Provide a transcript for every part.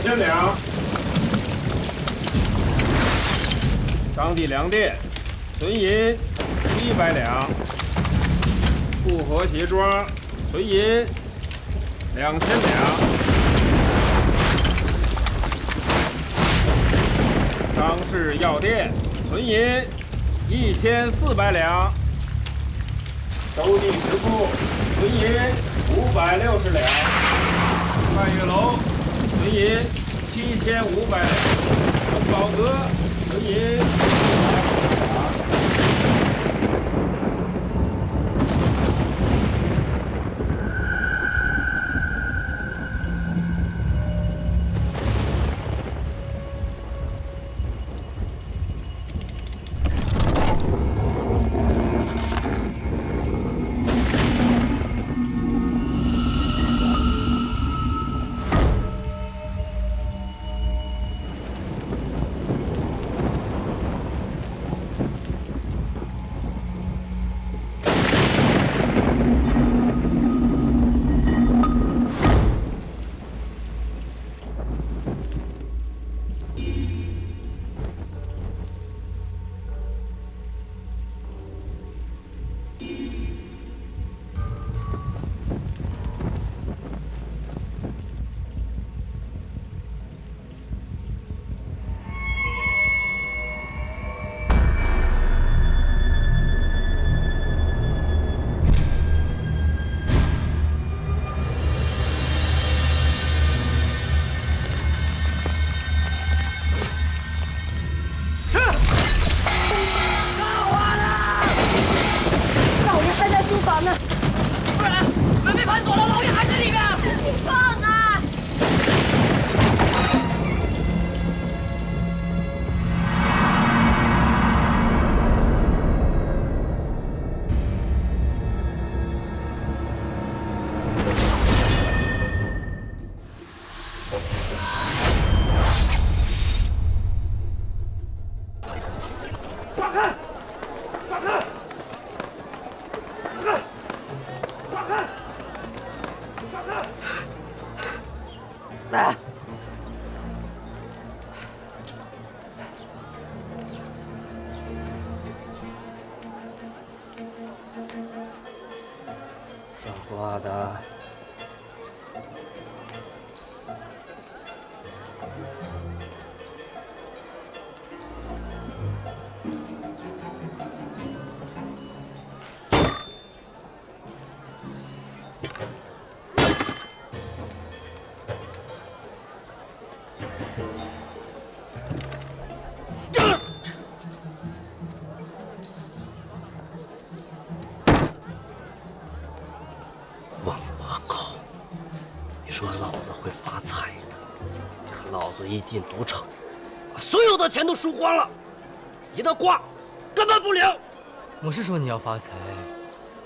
2000两。当地粮店，存银700两。富和鞋庄，存银2000两。张氏药店，存银1400两。周地石库，存银560两。半月楼，存银7500两。文宝阁，存银200两。小瓜的，说老子会发财的，可老子一进赌场，把所有的钱都输光了，一道挂根本不灵。我是说你要发财，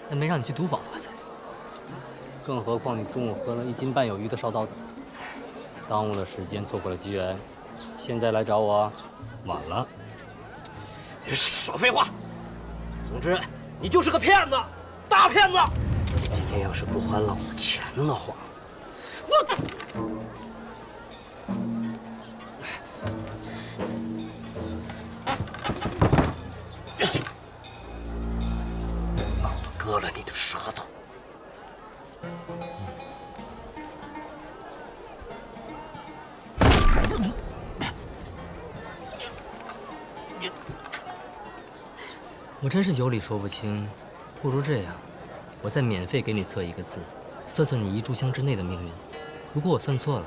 但没让你去赌坊发财。更何况你中午喝了1斤半有余的烧刀子，耽误了时间，错过了机缘。现在来找我，晚了。少废话！总之，你就是个骗子，大骗子！今天要是不还老子钱的话，老子割了你的舌头！我真是有理说不清，不如这样，我再免费给你测一个字，算算你1炷香之内的命运。如果我算错了，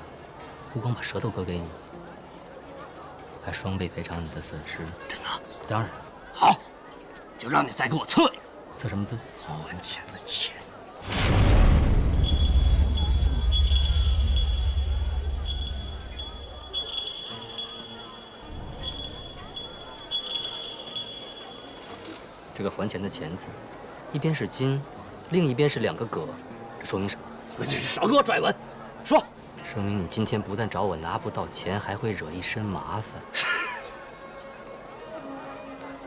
不光把舌头割给你，还双倍赔偿你的损失。真的？当然。好，就让你再给我测一个。测什么字？还钱的钱。这个还钱的钱字，一边是金，另一边是2个戈，这说明什么？少给我拽文，说。说明你今天不但找我拿不到钱，还会惹一身麻烦。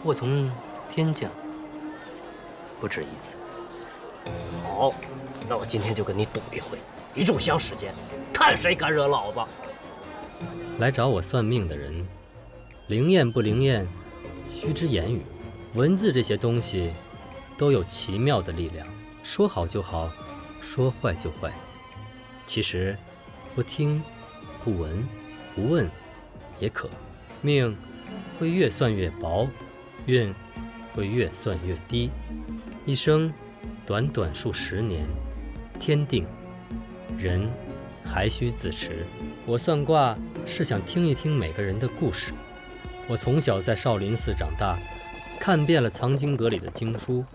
祸从天降，不止一次。好，那我今天就跟你赌一回，1炷香时间，看谁敢惹老子。来找我算命的人，灵验不灵验，须知言语。文字这些东西，都有奇妙的力量，说好就好，说坏就坏。其实，不听、不闻、不问，也可。命会越算越薄，运会越算越低。一生短短数十年，天定，人还需自持。我算卦是想听一听每个人的故事。我从小在少林寺长大，看遍了藏经阁里的经书，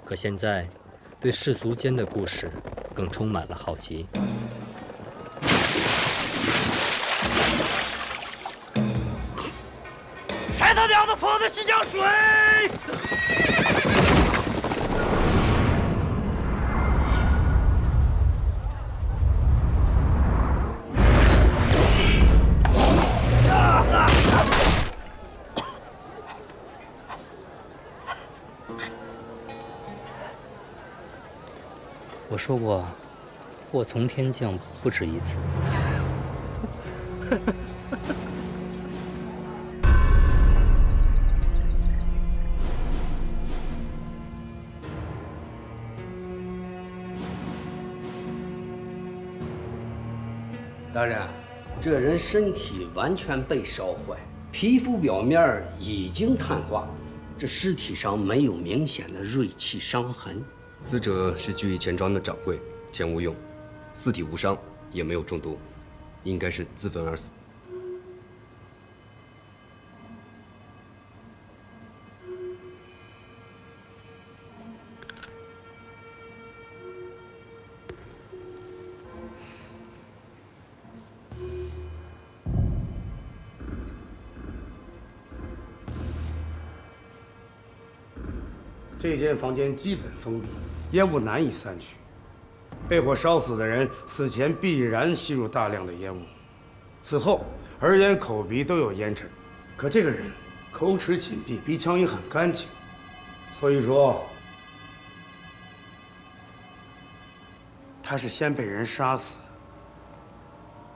可现在对世俗间的故事更充满了好奇。谁他娘的泼的洗脚水？我说过，祸从天降不止一次。大人，这人身体完全被烧坏，皮肤表面已经碳化，这尸体上没有明显的锐器伤痕。死者是聚义钱庄的掌柜，钱无用，四体无伤，也没有中毒，应该是自焚而死。这间房间基本封闭，烟雾难以散去。被火烧死的人死前必然吸入大量的烟雾，死后耳眼口鼻都有烟尘。可这个人口齿紧闭，鼻腔也很干净，所以说他是先被人杀死，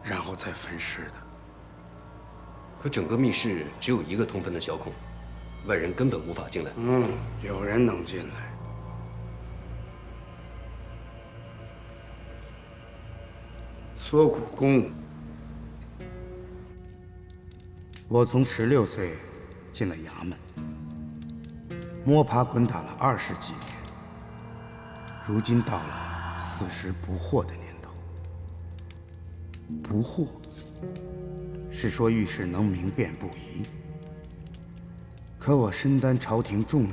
然后再焚尸的。可整个密室只有一个通风的小孔，外人根本无法进来。有人能进来。缩骨功，我从16岁进了衙门，摸爬滚打了20几年，如今到了40不惑的年头。不惑是说遇事能明辨不疑。可我身担朝廷重任，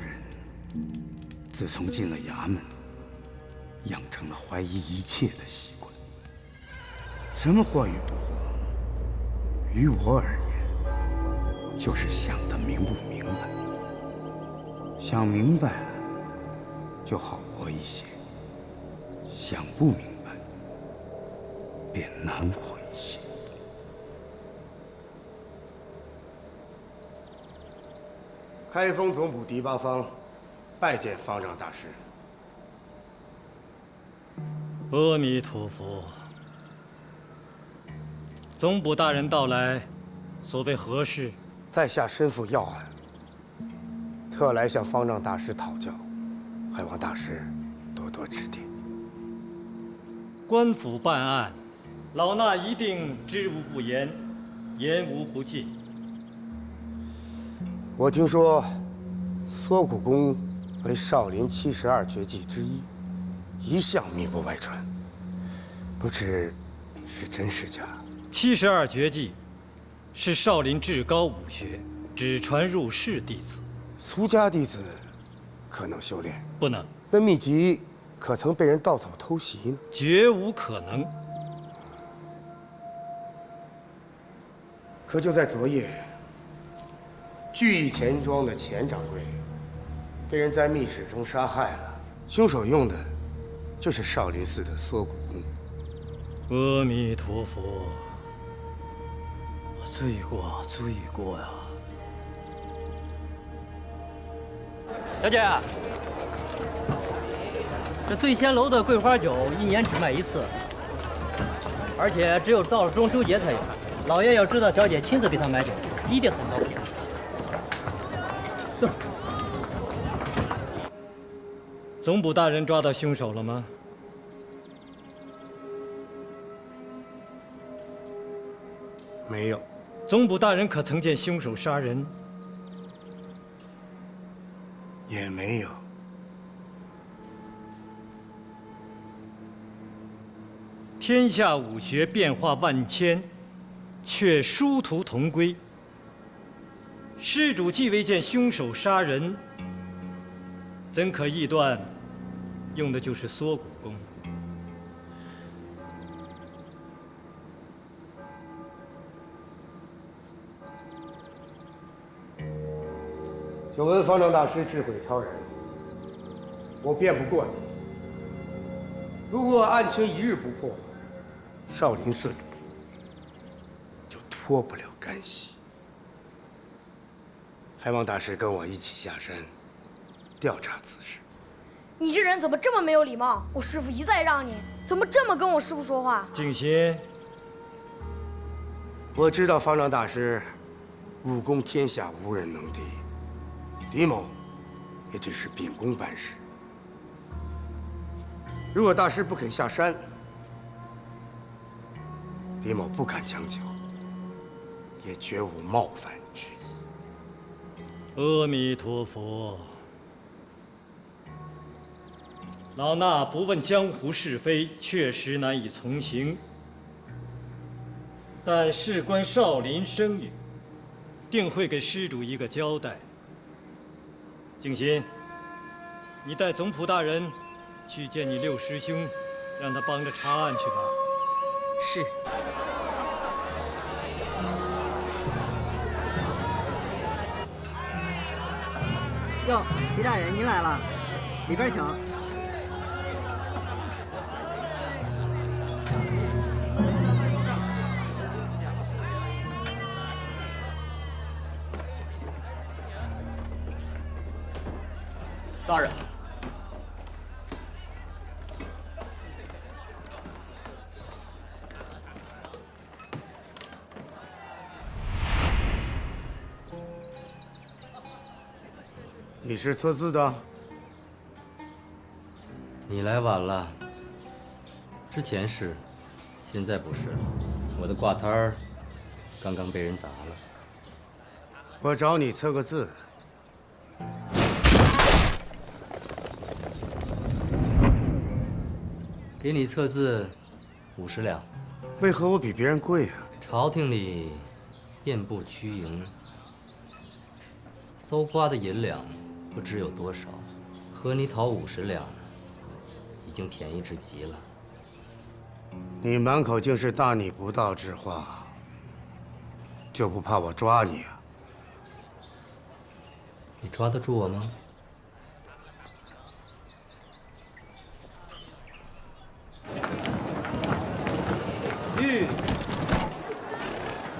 自从进了衙门，养成了怀疑一切的习惯。什么惑与不惑，于我而言，就是想得明不明白。想明白了，就好活一些；想不明白，便难活一些。开封总捕狄八方拜见方丈大师。阿弥陀佛。总捕大人到来，所谓何事？在下身负要案，特来向方丈大师讨教，还望大师多多指点。官府办案，老衲一定知无不言，言无不尽。我听说，缩骨功为少林72绝技之一，一向秘不外传，不知是真是假？72绝技是少林至高武学，只传入室弟子，俗家弟子可能修炼？不能。那秘籍可曾被人盗走偷袭呢？绝无可能。可就在昨夜，聚义钱庄的钱掌柜被人在密室中杀害了，凶手用的就是少林寺的缩骨功。阿弥陀佛，罪过罪过呀！小姐，这醉仙楼的桂花酒1年只卖1次，而且只有到了中秋节才有。老爷要知道小姐亲自给他买酒，一定很高兴。对。总捕大人抓到凶手了吗？没有。总捕大人可曾见凶手杀人？也没有。天下武学变化万千，却殊途同归。施主既未见凶手杀人，怎可臆断用的就是缩骨功？久闻方丈大师智慧超人，我辩不过你。如果案情一日不破，少林寺就脱不了干系。还望大师跟我一起下山调查此事。你这人怎么这么没有礼貌？我师父一再让你，怎么这么跟我师父说话？静心，我知道方丈大师武功天下无人能敌，李某也只是秉公办事。如果大师不肯下山，李某不敢强求，也绝无冒犯之意。阿弥陀佛。老衲不问江湖是非，确实难以从行。但事关少林声誉，定会给施主一个交代。静心，你带总捕大人去见你六师兄，让他帮着查案去吧。是。哟，李大人您来了，里边请。大人，你是测字的？你来晚了。之前是，现在不是了。我的挂摊儿刚刚被人砸了。我找你测个字。给你测字50两。为何我比别人贵啊？朝廷里遍布虚营，搜刮的银两不知有多少，和你讨50两，已经便宜至极了。你满口竟是大逆不道之话，就不怕我抓你啊？你抓得住我吗？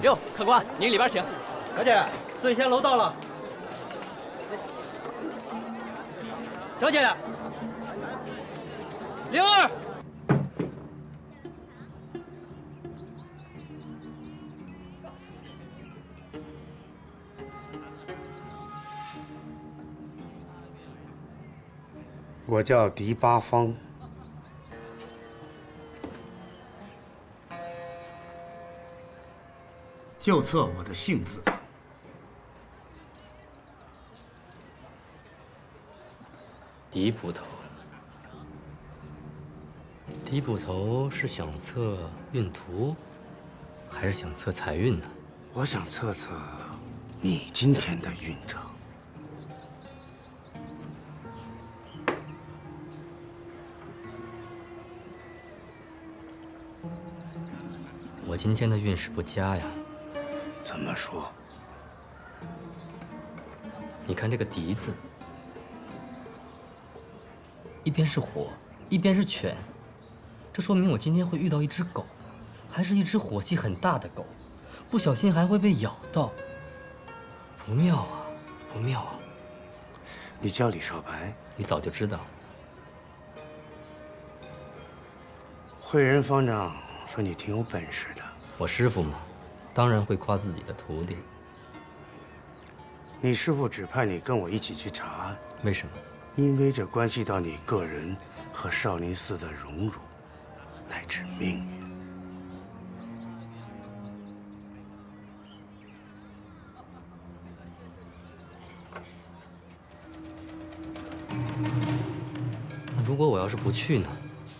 哟，客官，您里边请。小姐，醉仙楼到了。小姐，灵儿。我叫狄八方。就测我的姓字。狄捕头。狄捕头是想测运途，还是想测财运呢？我想测测你今天的运程。我今天的运势不佳呀。怎么说？你看这个“狄”字，一边是火，一边是犬，这说明我今天会遇到一只狗，还是一只火气很大的狗，不小心还会被咬到。不妙啊，不妙啊！你叫李少白，你早就知道。慧仁方丈说你挺有本事的。我师傅嘛。当然会夸自己的徒弟。你师父指派你跟我一起去查案，为什么？因为这关系到你个人和少林寺的荣辱，乃至命运。那如果我要是不去呢？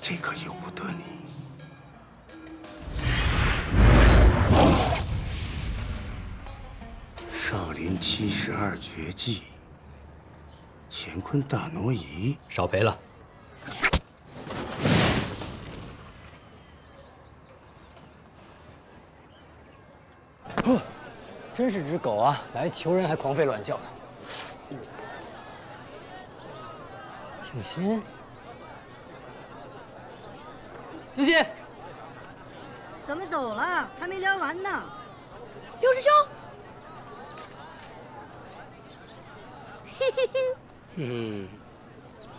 这可由不得你。少林72绝技，乾坤大挪移，少赔了。真是只狗啊！来求人还狂吠乱叫的。静心，静心，怎么走了？还没聊完呢。刘师兄，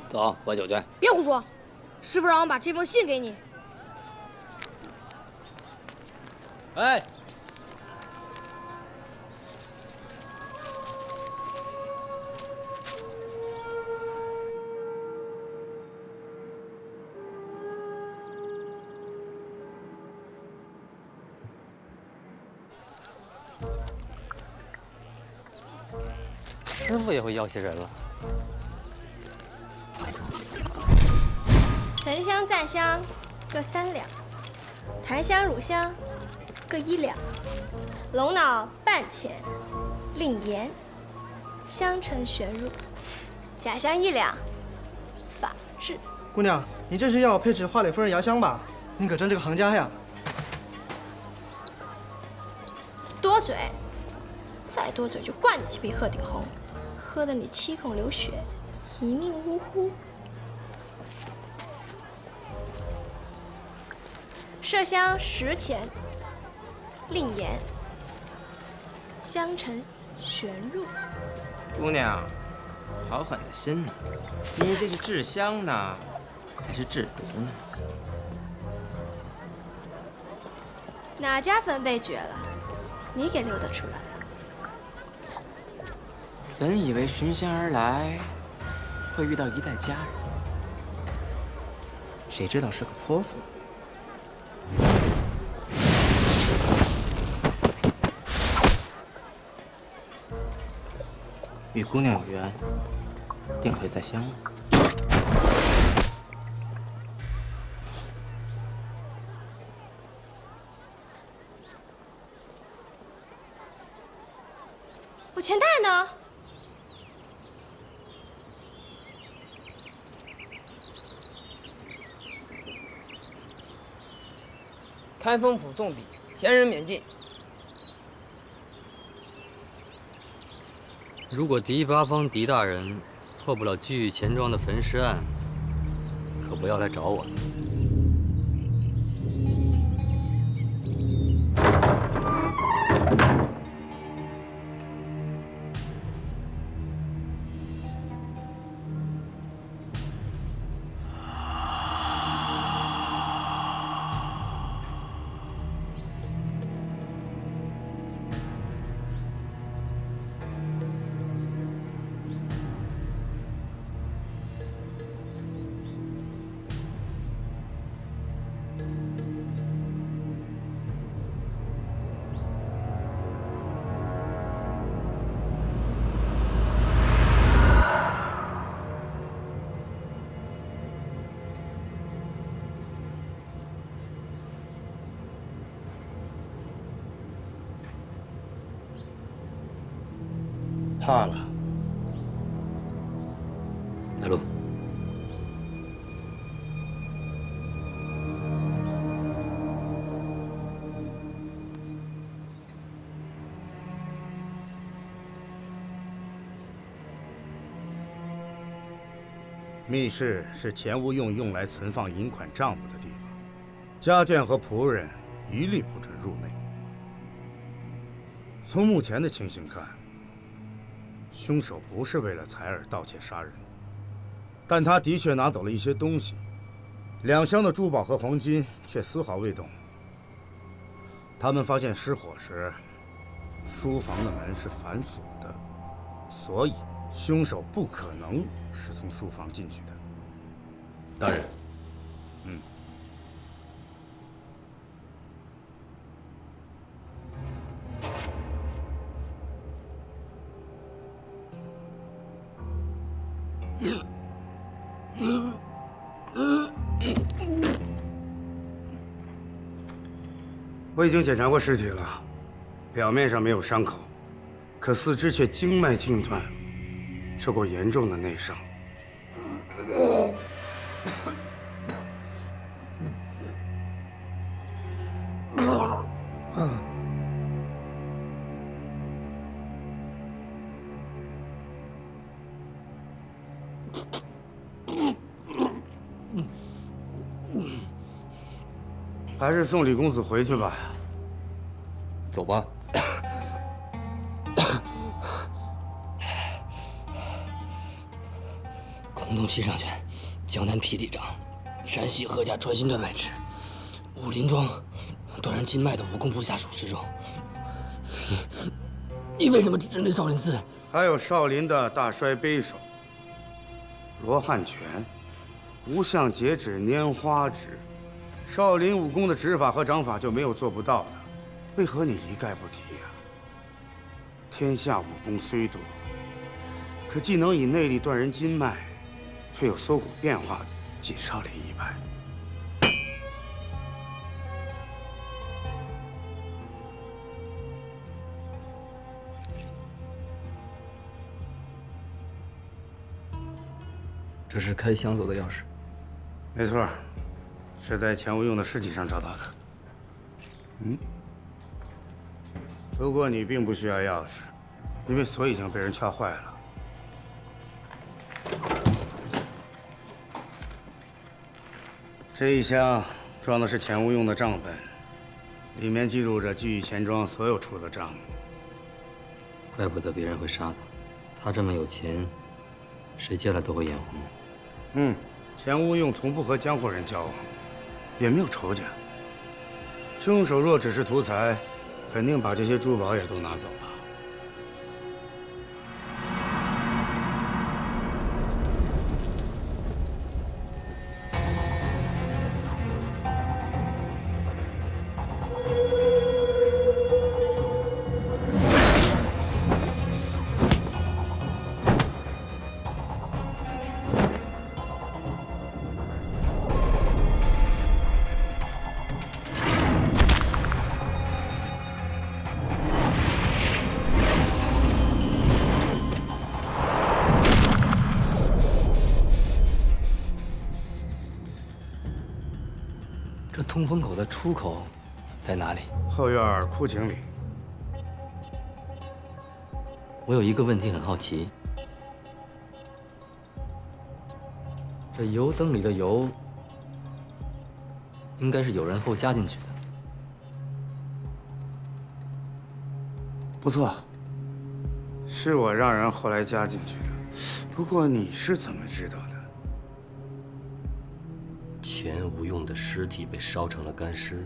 走，喝酒去。别胡说，师傅让我把这封信给你。哎，师傅也会要挟人了。沉香、赞香各3两，檀香、乳香各1两，龙脑半钱，令盐，香橙旋入，假香1两，法治。姑娘，你这是要我配制花脸夫人牙香吧？你可真是个行家呀！多嘴，再多嘴就灌你7瓶鹤顶红，喝得你7孔流血，一命呜呼。麝香10钱，令盐，香橙旋入。姑娘，好狠的心呢！你这是制香呢，还是制毒呢？哪家坟被掘了，你给溜达出来了？本以为寻香而来，会遇到一代佳人，谁知道是个泼妇。与姑娘有缘，定会再相遇。我钱袋呢？开封府重礼，闲人免进。如果狄八方狄大人破不了聚义钱庄的焚尸案，可不要来找我了。怕了。带路。密室是钱无用用来存放银款账目的地方，家眷和仆人一律不准入内。从目前的情形看，凶手不是为了财而盗窃杀人，但他的确拿走了一些东西，2箱的珠宝和黄金却丝毫未动。他们发现失火时，书房的门是反锁的，所以凶手不可能是从书房进去的。大人，我已经检查过尸体了，表面上没有伤口，可四肢却经脉尽断，受过严重的内伤。还是送李公子回去吧。走吧。孔洞七上拳，江南皮地掌，山西何家穿心断脉指，武林庄断人筋脉的武功不下数之中。你为什么只针对少林寺？还有少林的大摔背手、罗汉拳、无相截指、拈花指。少林武功的指法和掌法就没有做不到的，为何你一概不提呀？天下武功虽多，可既能以内力断人筋脉，却有缩骨变化，仅少林一派。这是开箱走的钥匙。没错。是在钱无用的尸体上找到的。不过你并不需要钥匙，因为锁已经被人撬坏了。这一箱装的是钱无用的账本，里面记录着聚义钱庄所有出的账目。怪不得别人会杀他，他这么有钱，谁见了都会眼红。钱无用从不和江湖人交往。也没有仇家。凶手若只是图财，肯定把这些珠宝也都拿走了。通风口的出口在哪里？后院枯井里。我有一个问题很好奇，这油灯里的油，应该是有人后加进去的。不错，是我让人后来加进去的。不过你是怎么知道的？钱无用的尸体被烧成了干尸，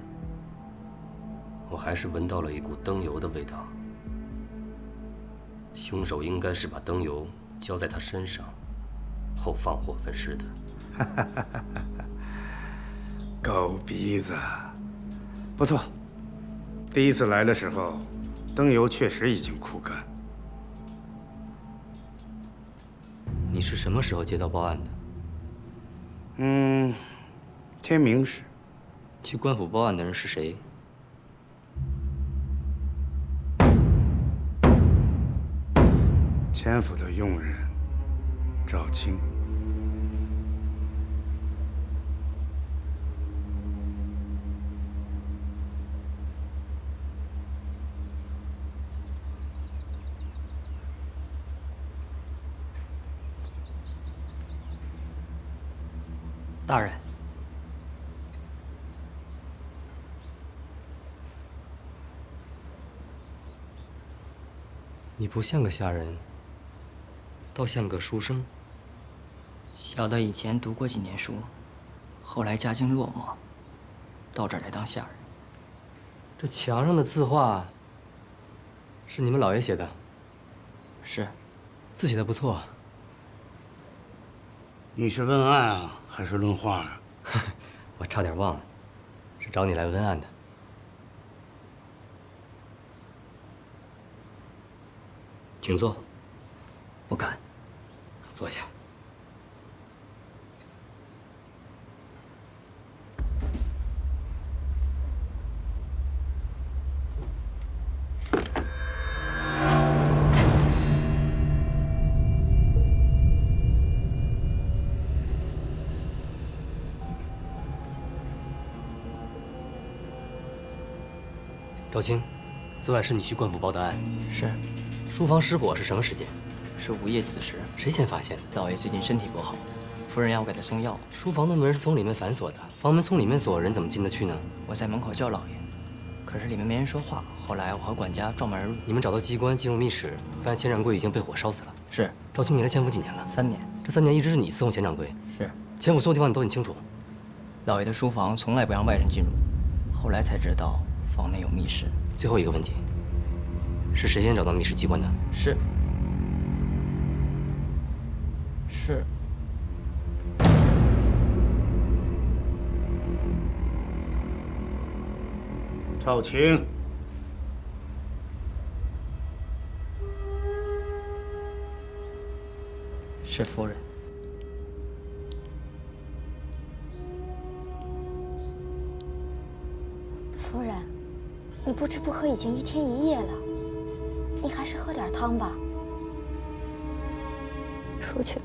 我还是闻到了一股灯油的味道。凶手应该是把灯油浇在他身上，后放火焚尸的。狗鼻子，不错。第一次来的时候，灯油确实已经枯干。你是什么时候接到报案的？天明时。去官府报案的人是谁？钱府的佣人赵青。大人，你不像个下人，倒像个书生。小的以前读过几年书，后来家境落寞，到这儿来当下人。这墙上的字画是你们老爷写的？是，字写的不错。你是问案啊，还是论画啊？我差点忘了，是找你来问案的。请坐。不敢。坐下。赵青，昨晚是你去官府报的案。是。书房失火是什么时间？是午夜子时。谁先发现的？老爷最近身体不好，夫人让我给他送药。书房的门是从里面反锁的，房门从里面锁，人怎么进得去呢？我在门口叫老爷，可是里面没人说话。后来我和管家撞门而入。你们找到机关，进入密室，发现钱掌柜已经被火烧死了。是。赵青，你来钱府几年了？3年。这3年一直是你伺候钱掌柜？是。钱府所有地方你都很清楚。老爷的书房从来不让外人进入，后来才知道房内有密室。最后一个问题，是谁先找到密室机关的？是。赵青，是夫人。夫人，你不吃不喝已经1天1夜了，你还是喝点汤吧。出去吧。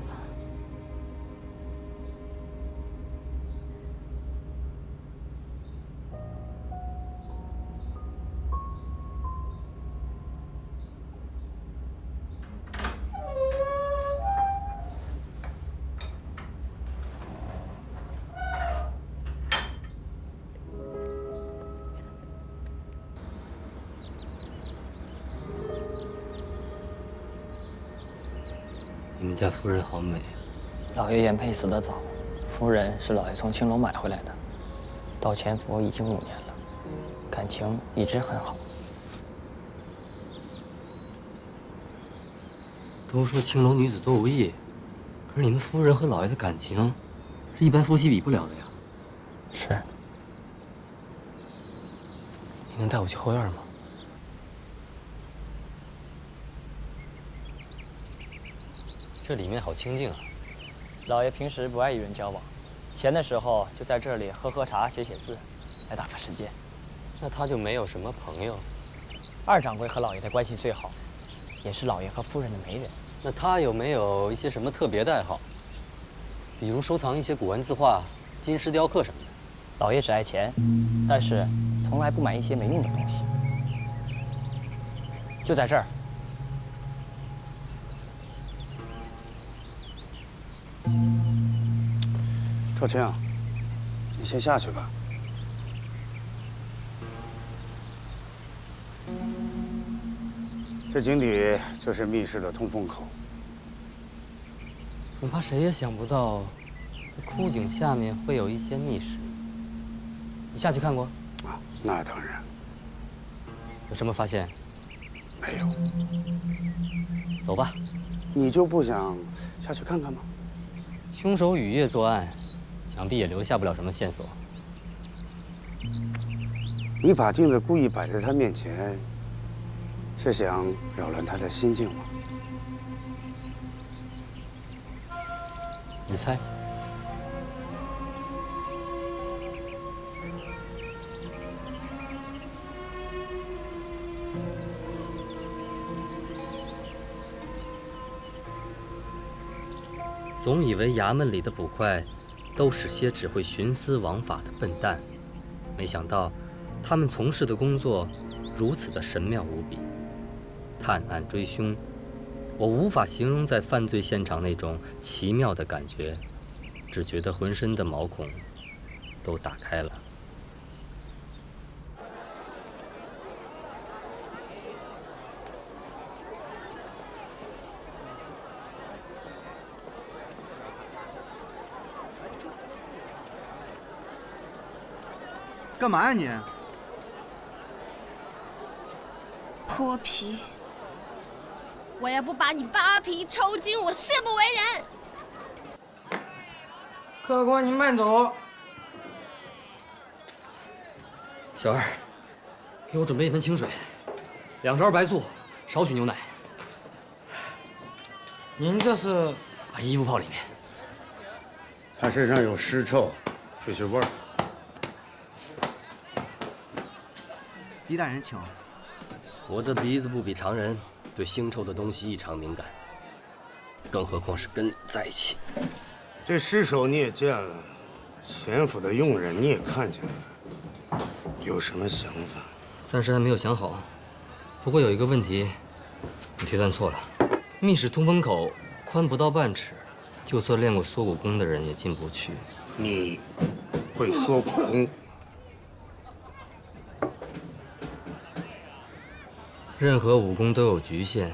你们家夫人好美。老爷原配死得早，夫人是老爷从青楼买回来的，到钱府已经5年了，感情一直很好。都说青楼女子多无义，可是你们夫人和老爷的感情，是一般夫妻比不了的呀。是。你能带我去后院吗？这里面好清静啊。老爷平时不爱与人交往，闲的时候就在这里喝喝茶、写写字，来打发时间。那他就没有什么朋友？二掌柜和老爷的关系最好，也是老爷和夫人的媒人。那他有没有一些什么特别的爱好？比如收藏一些古玩字画、金石雕刻什么的？老爷只爱钱，但是从来不买一些没用的东西。就在这儿。赵青，你先下去吧。这井底就是密室的通风口。恐怕谁也想不到，这枯井下面会有一间密室。你下去看过？啊，那当然。有什么发现？没有。走吧。你就不想下去看看吗？凶手雨夜作案，想必也留下不了什么线索。你把镜子故意摆在他面前，是想扰乱他的心境吗？你猜？总以为衙门里的捕快都是些只会徇私枉法的笨蛋，没想到他们从事的工作如此的神妙无比。探案追凶，我无法形容在犯罪现场那种奇妙的感觉，只觉得浑身的毛孔都打开了。干嘛呀你？脱皮！我要不把你扒皮抽筋，我誓不为人。客官，您慢走。小二，给我准备一盆清水，2勺白醋，少许牛奶。您这是？把衣服泡里面。他身上有尸臭，水味儿。狄大人，请。我的鼻子不比常人，对腥臭的东西异常敏感，更何况是跟你在一起。这尸首你也见了，钱府的佣人你也看见了，有什么想法？暂时还没有想好，不过有一个问题，你推断错了。密室通风口宽不到半尺，就算练过缩骨功的人也进不去。你会缩骨功？任何武功都有局限，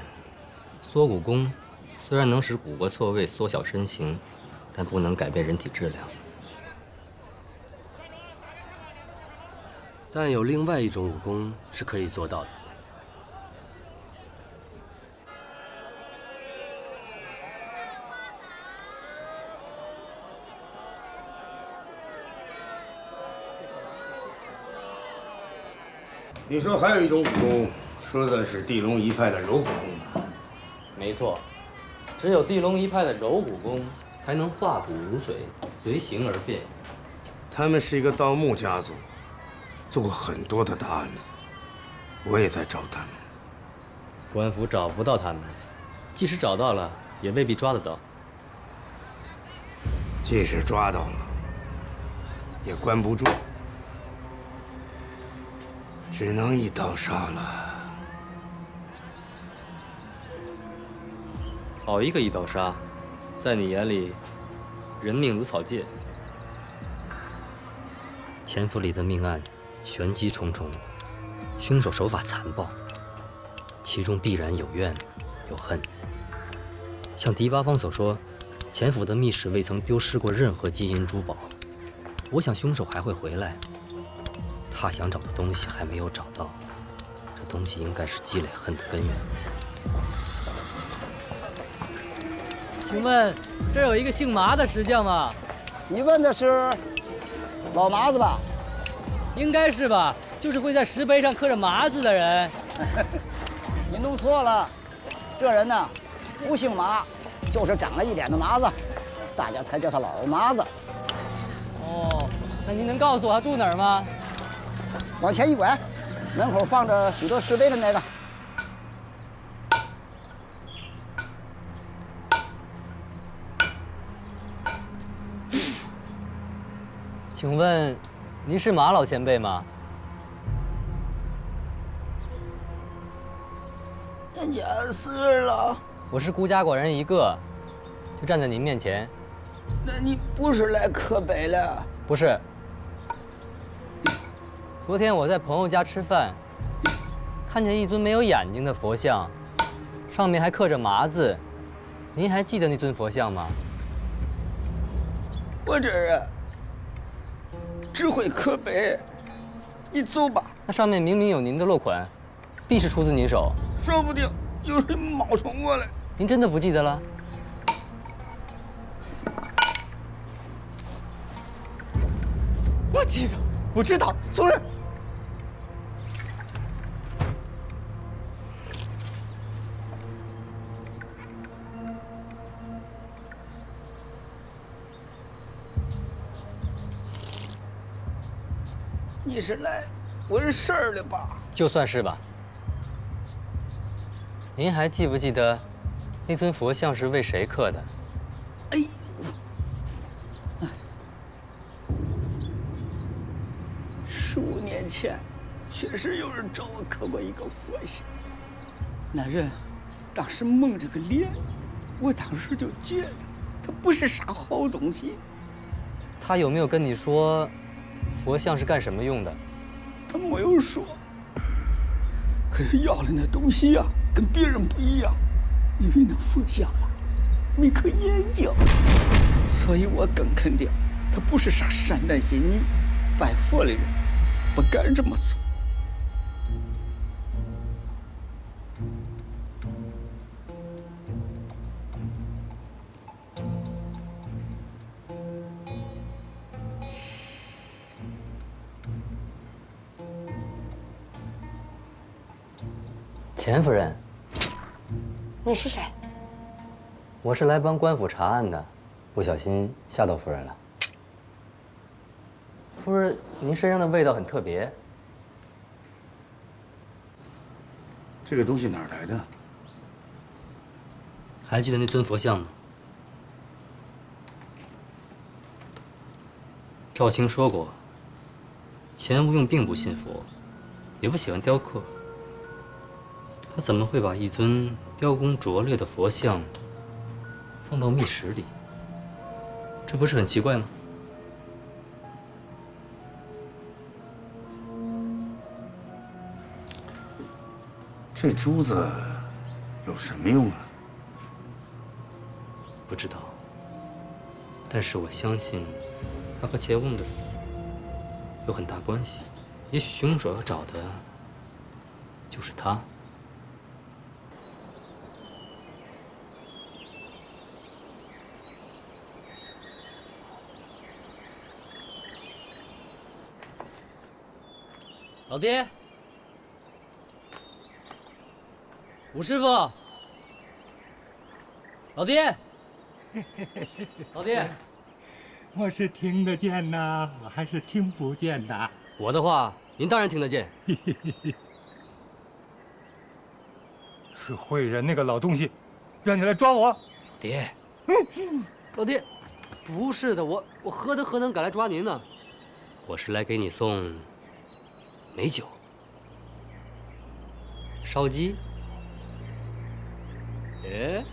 缩骨功虽然能使骨骼错位、缩小身形，但不能改变人体质量。但有另外一种武功是可以做到的。你说还有一种武功，说的是地龙一派的柔骨功吧？没错，只有地龙一派的柔骨功才能化骨如水，随形而变。他们是一个盗墓家族，做过很多的大案子，我也在找他们。官府找不到他们，即使找到了，也未必抓得到。即使抓到了，也关不住。只能一刀杀了。好一个一刀杀，在你眼里，人命如草芥。钱府里的命案玄机重重，凶手手法残暴，其中必然有怨有恨。像狄八方所说，钱府的密室未曾丢失过任何金银珠宝，我想凶手还会回来。他想找的东西还没有找到，这东西应该是积累恨的根源。请问这儿有一个姓麻的石匠吗？你问的是老麻子吧？应该是吧，就是会在石碑上刻着麻字的人。你弄错了，这人呢不姓麻，就是长了一脸的麻子，大家才叫他老麻子。哦，那您能告诉我他住哪儿吗？往前一拐，门口放着许多石碑的那个。请问，您是马老前辈吗？人家死了。我是孤家寡人一个，就站在您面前。那你不是来刻碑了？不是。昨天我在朋友家吃饭，看见一尊没有眼睛的佛像，上面还刻着麻字。您还记得那尊佛像吗？我这人只会刻碑，你走吧。那上面明明有您的落款，必是出自您手。说不定有人冒充我来。您真的不记得了？我记得，不知道，走人。你是来问事儿的吧？就算是吧。您还记不记得那尊佛像是为谁刻的？哎呦，15年前，确实有人找我刻过一个佛像。那人当时蒙着个脸，我当时就觉得他不是啥好东西。他有没有跟你说？佛像是干什么用的？他没有说。可是要了那东西呀，跟别人不一样，因为那佛像啊没颗眼睛，所以我更肯定他不是啥善男信女、拜佛的人，不敢这么做。钱夫人，你是谁？我是来帮官府查案的，不小心吓到夫人了。夫人，您身上的味道很特别。这个东西哪儿来的？还记得那尊佛像吗？赵青说过，钱无用并不信佛，也不喜欢雕刻。他怎么会把一尊雕工拙劣的佛像放到密室里？这不是很奇怪吗？这珠子有什么用啊？不知道，但是我相信，他和钱翁的死有很大关系。也许凶手要找的就是他。老爹，武师傅，老爹，老爹，我是听得见呐，我还是听不见呐？我的话您当然听得见。是慧人那个老东西，让你来抓我？爹，老爹，不是的，我何德何能敢来抓您呢？我是来给你送美酒、烧鸡。哎，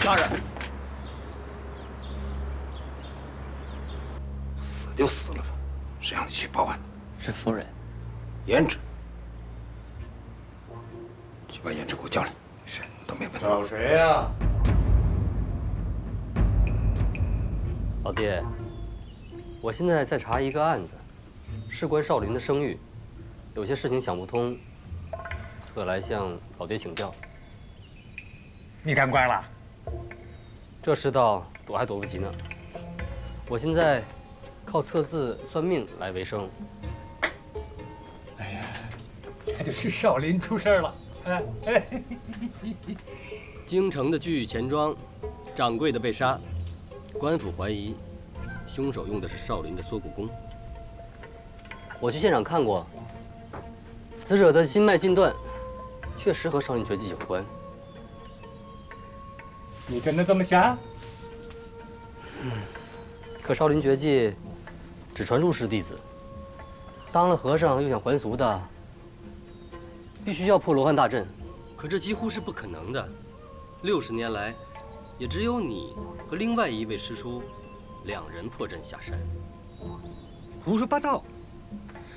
大人，死就死了吧，谁让你去报案的？是夫人。胭脂，去把胭脂给我叫来。是，都没问题。找谁呀？老爹，我现在在查一个案子，事关少林的声誉，有些事情想不通，特来向老爹请教。你赶快了，这世道躲还躲不及呢。我现在靠测字算命来为生。哎呀，这就是少林出事了。京城的聚义钱庄，掌柜的被杀，官府怀疑凶手用的是少林的缩骨功。我去现场看过，死者的心脉尽断，确实和少林绝技有关。你真的这么想？可少林绝技只传入室弟子，当了和尚又想还俗的，必须要破罗汉大阵。可这几乎是不可能的。60年来，也只有你和另外一位师叔2人破阵下山。胡说八道！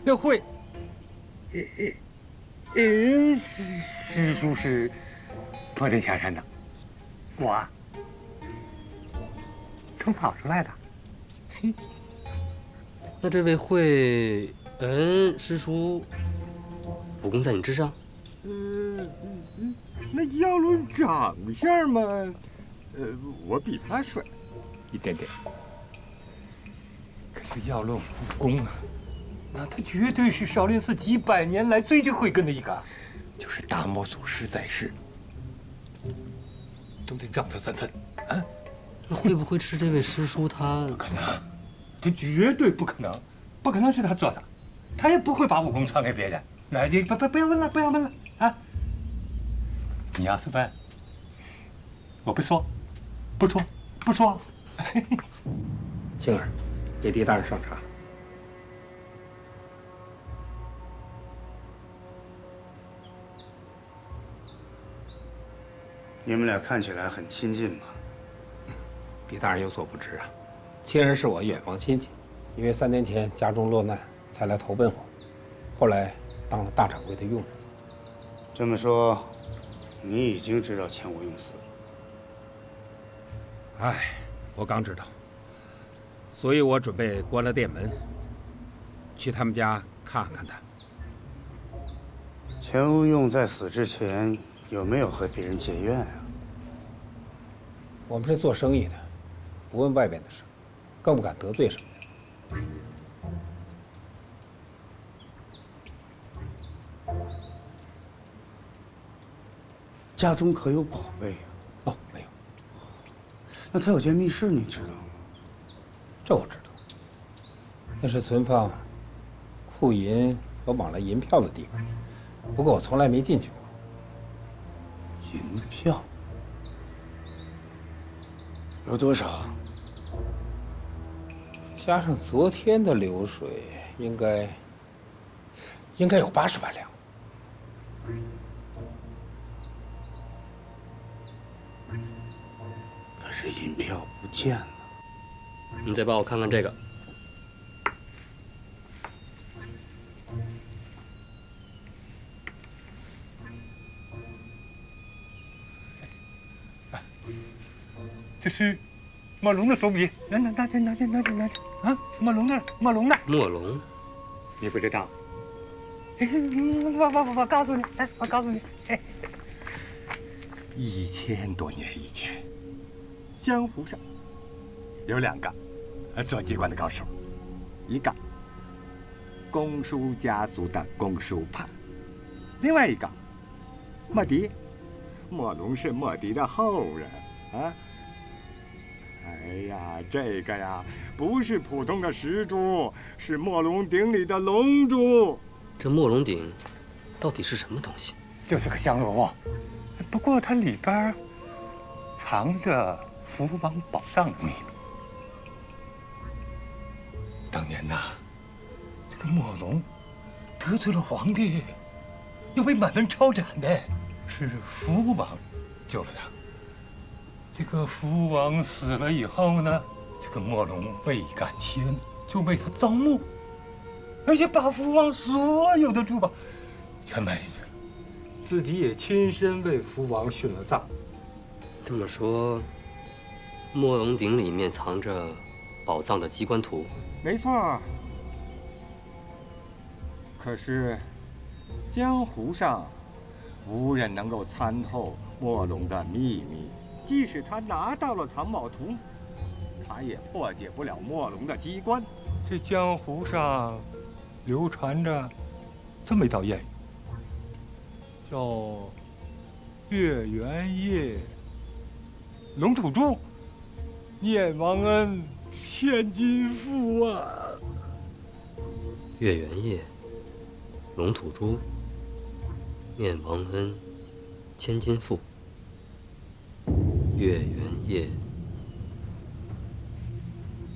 那会，师叔是破阵下山的，我啊，偷跑出来的。那这位慧恩师叔武功在你之上？那要论长相嘛，我比他帅一点点。可是要论武功啊，那他绝对是少林寺几百年来最具慧根的一个，就是大魔祖师在世，都得让他3分。啊，那会不会是这位师叔他？不可能，这绝对不可能，不可能是他做的，他也不会把武功传给别人。那你不要问了，不要问了啊！你要是问，我不说，不说，不说。青儿，给狄大人上茶。你们俩看起来很亲近嘛。狄大人有所不知啊，青儿是我远房亲戚，因为3年前家中落难，才来投奔我，后来当了大掌柜的佣人。这么说，你已经知道钱无用死了。哎，我刚知道，所以我准备关了店门，去他们家看看他。钱无用在死之前有没有和别人结怨啊？我们是做生意的，不问外边的事，更不敢得罪什么人。家中可有宝贝啊？哦，没有。那他有间密室，你知道吗？这我知道，那是存放库银和往来银票的地方，不过我从来没进去过。银票有多少？加上昨天的流水，应该有80万两。可是银票不见了。你再帮我看看这个。这是墨龙的手笔，拿啊！墨龙呢？墨龙呢？墨龙，你不知道？我告诉你，我告诉你，1000多年以前，江湖上有2个做机关的高手，一个公叔家族的公叔盘，另外一个莫迪，墨龙是莫迪的后人啊。哎呀，这个呀，不是普通的石珠，是墨龙鼎里的龙珠。这墨龙鼎到底是什么东西？就是个香炉，不过它里边藏着福王宝藏的秘密。当年呐，这个墨龙得罪了皇帝，要被满门抄斩的，是福王救了他。这个福王死了以后呢，这个墨龙未感其恩，就为他造墓，而且把福王所有的珠宝全卖进去了，自己也亲身为福王殉了葬。这么说，墨龙鼎里面藏着宝藏的机关图？没错。可是江湖上无人能够参透墨龙的秘密。即使他拿到了藏宝图，他也破解不了墨龙的机关。这江湖上流传着这么一道谚语，叫“月圆夜，龙吐珠，念王恩，千金富”啊！月圆夜，龙吐珠，念王恩，千金富。月圆夜，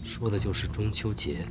说的就是中秋节。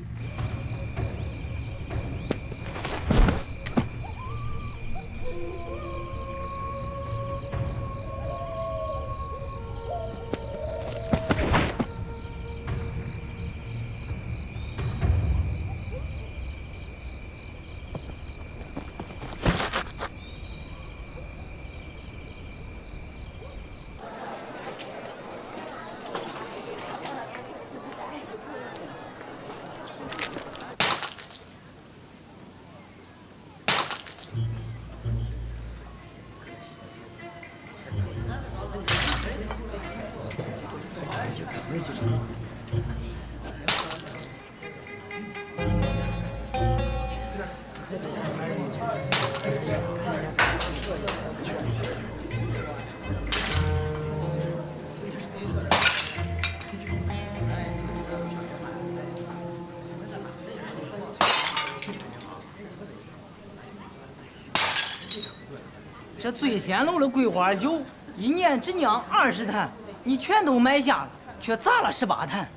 这醉仙楼的桂花酒，一年只酿20坛，你全都买下了，却砸了18坛，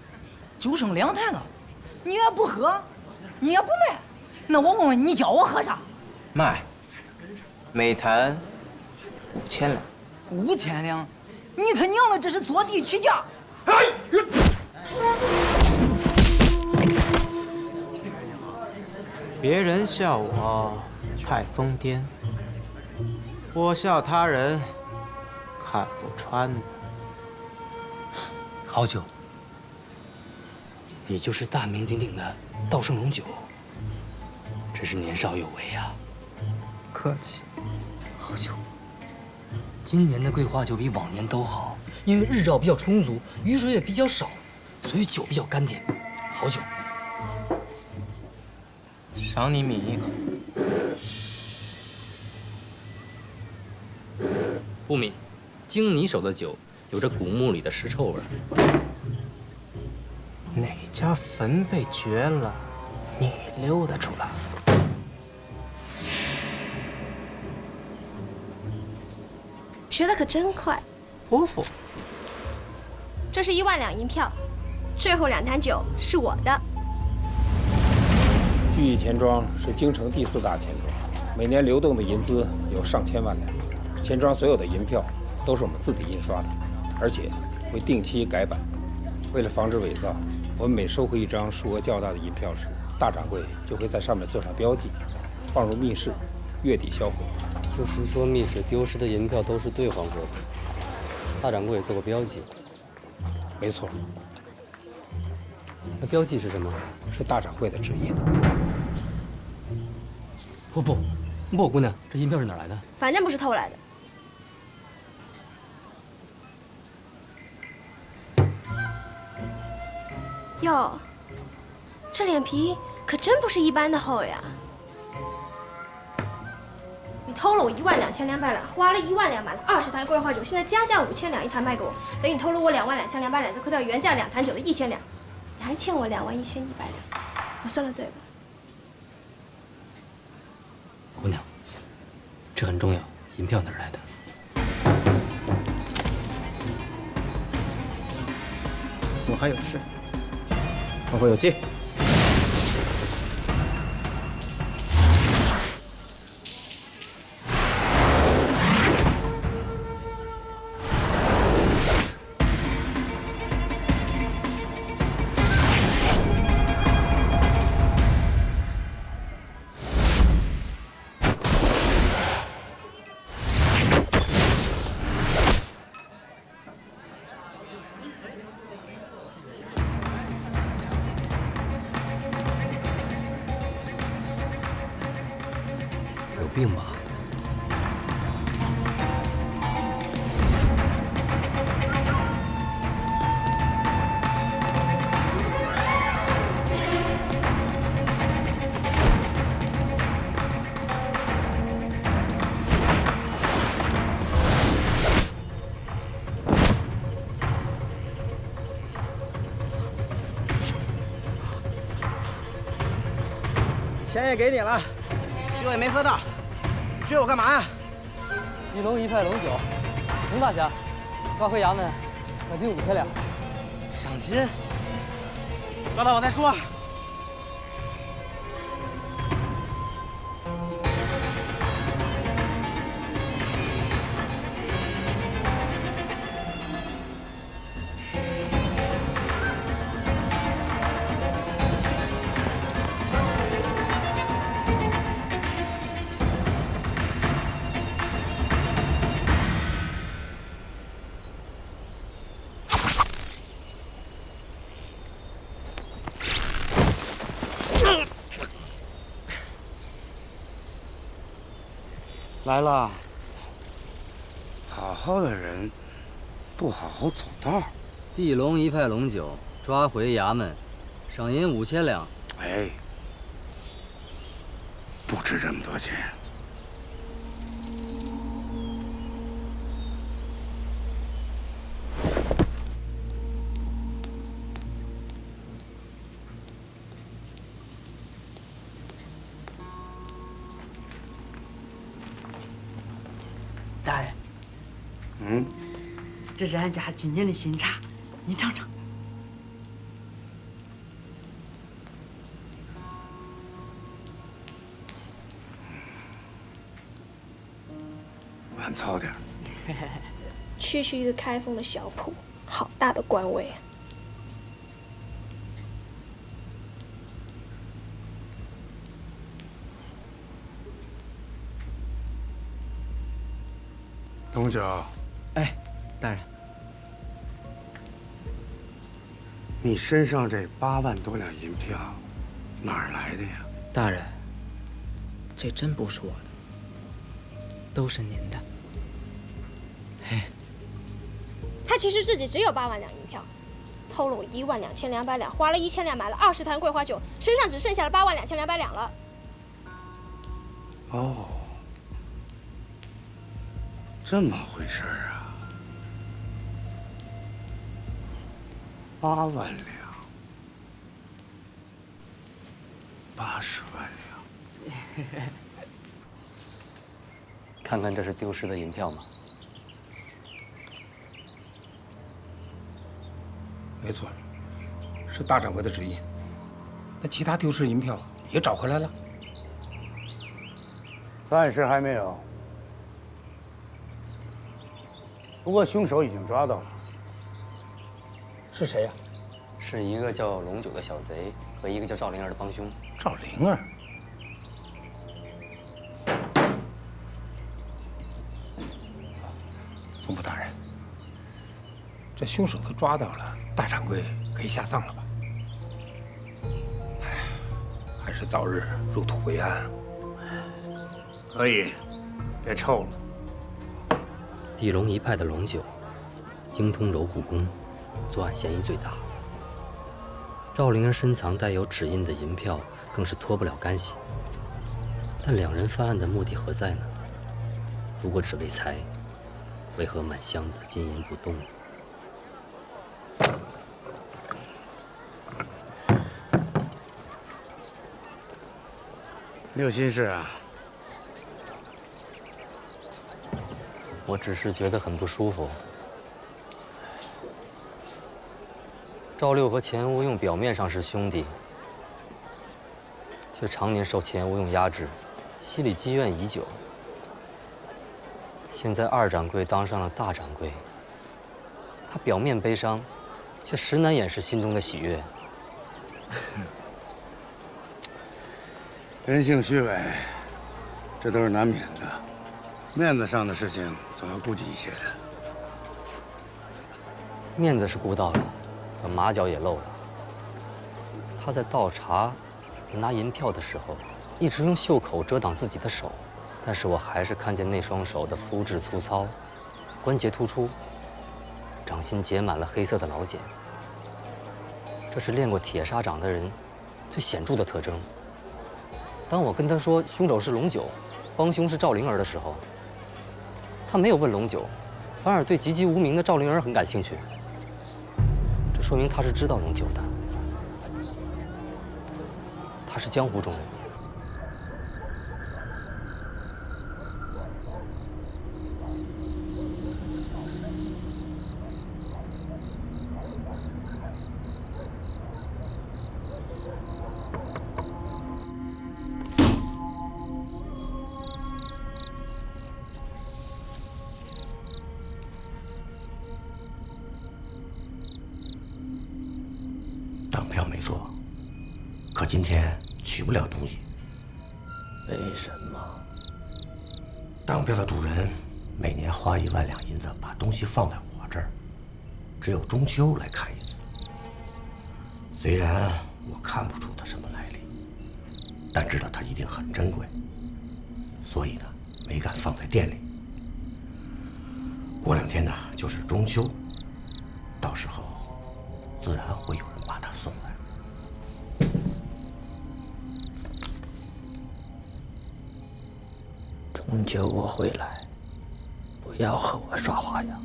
就剩2坛了。你也不喝，你也不卖，那我问问你，叫我喝啥？卖，每坛5000两。5000两？你他娘的这是坐地起价！哎！别人笑我太疯癫，我笑他人看不穿。好酒，你就是大名鼎鼎的稻盛龙酒，真是年少有为呀！客气。好酒。今年的桂花酒比往年都好，因为日照比较充足，雨水也比较少，所以酒比较甘甜，好酒。赏你抿一口。不抿，经你手的酒有着古墓里的尸臭味。哪家坟被掘了，你溜达出来？学的可真快。不服？这是1万两银票，最后2坛酒是我的。聚义钱庄是京城第4大钱庄，每年流动的银资有上千万两。钱庄所有的银票都是我们自己印刷的，而且会定期改版。为了防止伪造，我们每收回一张数额较大的银票时，大掌柜就会在上面做上标记，放入密室，月底销毁。就是说，密室丢失的银票都是兑换过的。大掌柜也做过标记。没错。那标记是什么？是大掌柜的职业。不，姑娘，这银票是哪儿来的？反正不是偷来的。哟，这脸皮可真不是一般的厚呀！你偷了我1万2200两，花了1万两买了20坛桂花酒，现在加价5000两一坛卖给我，等于你偷了我2万2200两，再扣掉原价2坛酒的1000两，你还欠我2万1100两，我算的对吧？姑娘，这很重要，银票哪儿来的？我还有事，后会有期。有病吧？钱也给你了，酒也没喝到，追我干嘛呀？一龙一派龙酒，龙大侠，抓回衙门，赏金5000两。赏金？抓到我再说。来了，好好的人，不好好走道。地龙一派龙酒，抓回衙门，赏银5000两。哎，不值这么多钱。大人，这是俺家今年的新茶，你尝尝。晚操点。区区一个开封的小铺，好大的官位啊！龙九，哎，大人，你身上这8万多两银票，哪儿来的呀？大人，这真不是我的，都是您的。他其实自己只有8万两银票，偷了我12200两，花了1000两买了20坛桂花酒，身上只剩下了8万2200两了。哦，这么回事儿啊！8万两，80万两。看看这是丢失的银票吗？没错，是大掌柜的旨意。那其他丢失银票也找回来了？暂时还没有，不过凶手已经抓到了。是谁呀？是一个叫龙九的小贼和一个叫赵灵儿的帮凶。赵灵儿。总捕大人，这凶手都抓到了，大掌柜可以下葬了吧？哎，还是早日入土为安。可以，别臭了。地龙一派的龙九，精通柔骨功，作案嫌疑最大。赵灵儿深藏带有指印的银票，更是脱不了干系。但两人犯案的目的何在呢？如果只为财，为何满箱的金银不动呢？你有心事啊？我只是觉得很不舒服。赵六和钱无用表面上是兄弟，却常年受钱无用压制，心里积怨已久。现在二掌柜当上了大掌柜，他表面悲伤，却实难掩饰心中的喜悦。人性虚伪，这都是难免的。面子上的事情总要顾及一些的。面子是顾到了，可马脚也露了。他在倒茶和拿银票的时候，一直用袖口遮挡自己的手，但是我还是看见那双手的肤质粗糙，关节突出，掌心结满了黑色的老茧。这是练过铁砂掌的人最显著的特征。当我跟他说凶手是龙九，帮凶是赵灵儿的时候，他没有问龙九，反而对籍籍无名的赵灵儿很感兴趣。这说明他是知道龙九的，他是江湖中人。当票没错，可今天取不了东西。为什么？当票的主人每年花1万两银子把东西放在我这儿，只有中秋来看一次。虽然我看不出它什么来历，但知道它一定很珍贵，所以呢，没敢放在店里。过2天呢，就是中秋，到时候自然会有人把它送来。终究我会来，不要和我耍花样。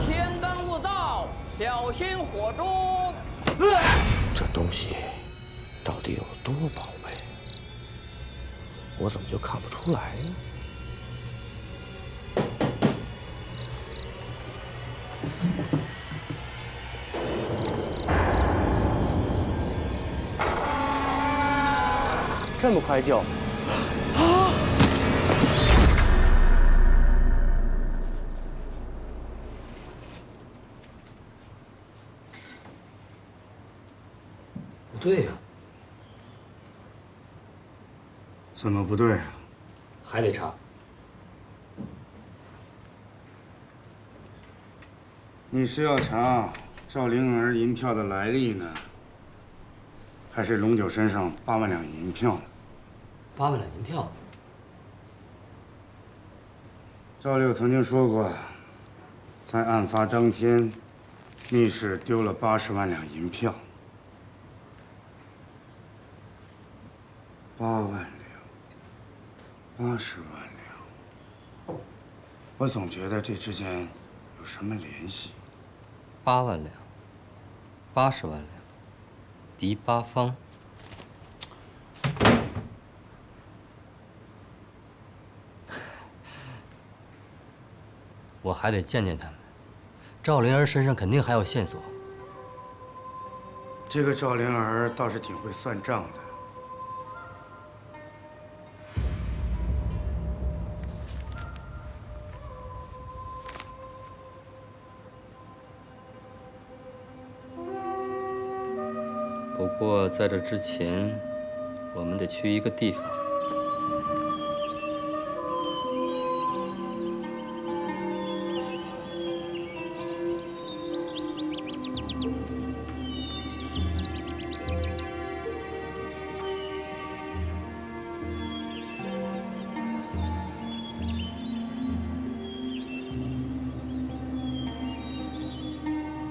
天干物燥，小心火中。这东西到底有多宝贝？我怎么就看不出来呢？这么快就？对呀。怎么不对？还得查。你是要查赵灵儿银票的来历呢，还是龙九身上8万两银票呢？8万两银票。赵六曾经说过，在案发当天，密室丢了80万两银票。8万两，80万两，我总觉得这之间有什么联系。8万两，80万两，敌八方。我还得见见他们。赵灵儿身上肯定还有线索。这个赵灵儿倒是挺会算账的。不过在这之前，我们得去一个地方。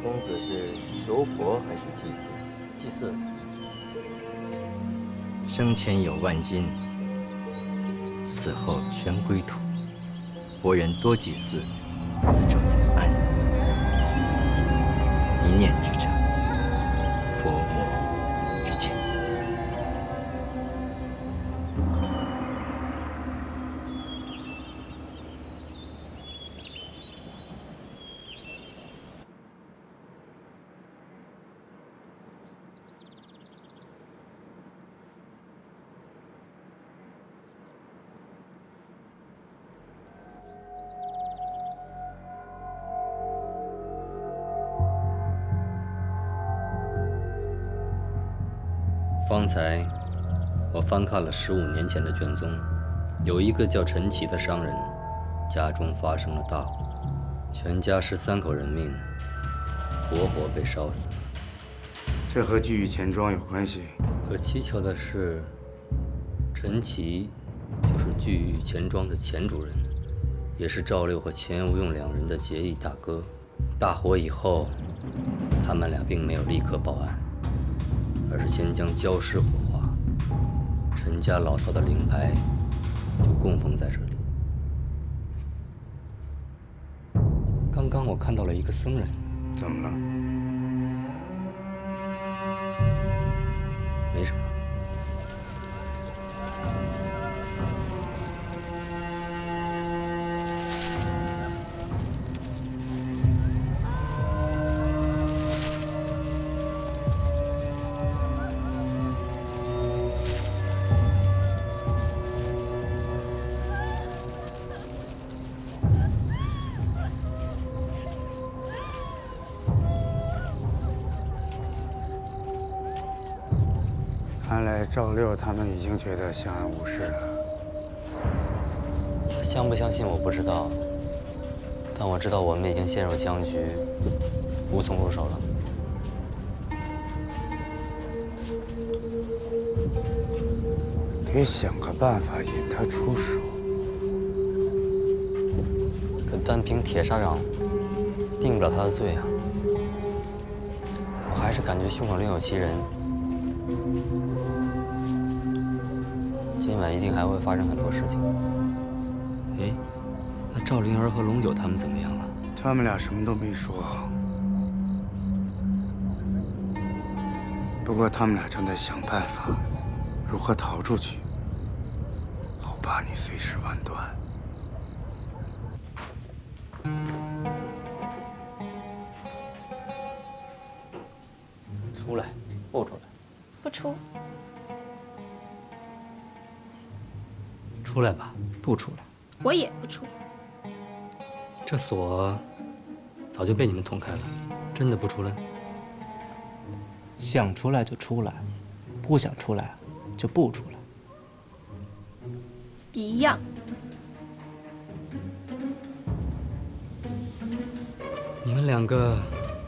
公子是求佛还是祭祀？祭祀。生前有万金，死后全归土。国人多祭祀，死者才安然。一念之差，佛魔之前。方才我翻看了15年前的卷宗，有一个叫陈奇的商人，家中发生了大火，全家13口人命活活被烧死了。这和聚义钱庄有关系？可蹊跷的是，陈奇就是聚义钱庄的前主人，也是赵六和钱无用2人的结义大哥。大火以后，他们俩并没有立刻报案，而是先将焦尸火化，陈家老少的灵牌就供奉在这里。刚刚我看到了一个僧人。怎么了？没什么。看来赵六他们已经觉得相安无事了。他相不相信我不知道，但我知道我们已经陷入僵局，无从入手了。得想个办法引他出手。可单凭铁砂掌，定不了他的罪啊！我还是感觉凶手另有其人。今晚一定还会发生很多事情。哎，那赵灵儿和龙九他们怎么样了？他们俩什么都没说。不过他们俩正在想办法，如何逃出去，好怕你随时完断。出来，不出来？不出。出来吧。不出来。我也不出。这锁早就被你们捅开了，真的不出来？想出来就出来，不想出来就不出来。一样。你们两个，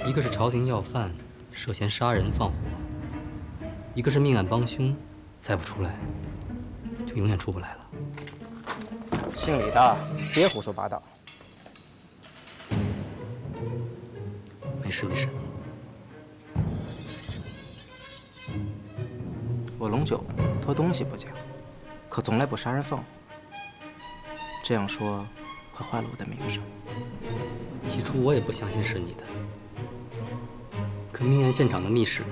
一个是朝廷要犯，涉嫌杀人放火；一个是命案帮凶，再不出来，就永远出不来了。姓李的，别胡说八道。没事没事。我龙九偷东西不假，可从来不杀人放火。这样说会坏了我的名声。起初我也不相信是你的，可命案现场的密室，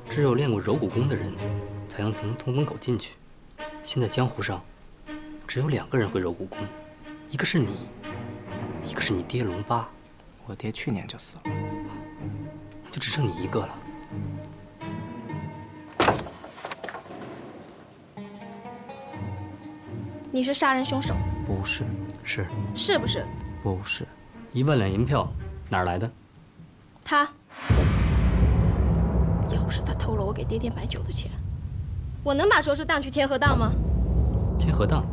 只有练过柔骨功的人才能从通风口进去。现在江湖上只有2个人会柔骨功，一个是你，一个是你爹龙八。我爹去年就死了，那就只剩你一个了。你是杀人凶手？不是。是。是不是？不是。1万两银票哪儿来的？他。要不是他偷了我给爹爹买酒的钱，我能把周氏当去天河荡吗？天河荡。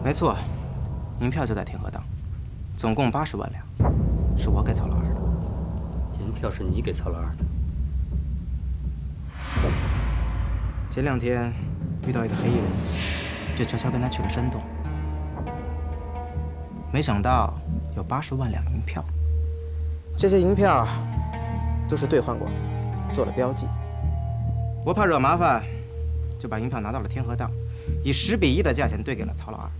没错，银票就在天河荡，总共80万两，是我给曹老二的。银票是你给曹老二的？前2天遇到一个黑衣人，就悄悄跟他去了山洞，没想到有80万两银票。这些银票都是兑换过，做了标记。我怕惹麻烦，就把银票拿到了天河荡，以10比1的价钱兑给了曹老二。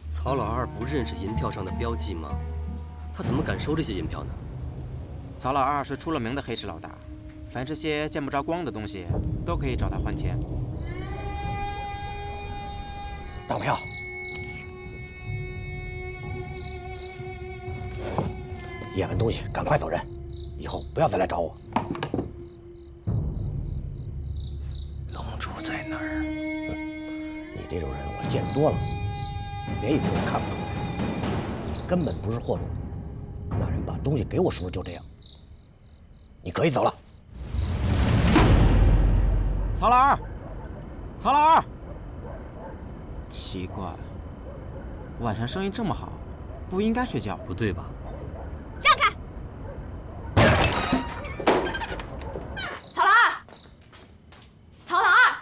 曹老二不认识银票上的标记吗？他怎么敢收这些银票呢？曹老二是出了名的黑市老大，凡这些见不着光的东西，都可以找他换钱。当票。验完东西赶快走人，以后不要再来找我。龙珠在哪儿？你这种人我见多了，别以为我看不出来，你根本不是货主。那人把东西给我时候就这样。你可以走了。曹老二，曹老二。奇怪，晚上生意这么好，不应该睡觉。不对吧？让开！曹老二，曹老二。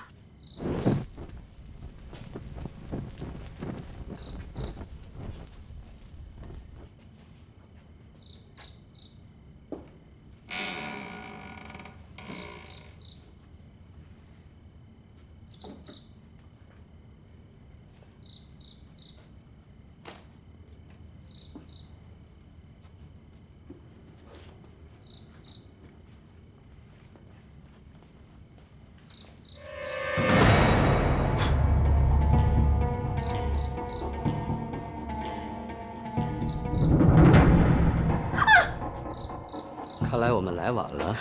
看来我们来晚了。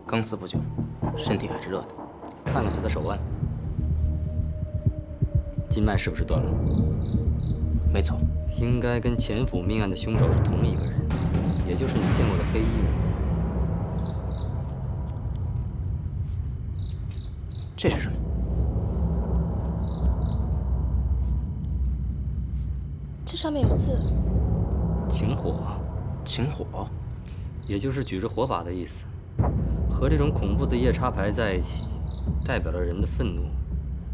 刚死不久，身体还是热的。看看他的手腕，筋脉是不是断了？没错，应该跟前府命案的凶手是同一个人，也就是你见过的黑衣人。这是什么？这上面有字。请火。请火，也就是举着火把的意思。和这种恐怖的夜叉牌在一起，代表了人的愤怒、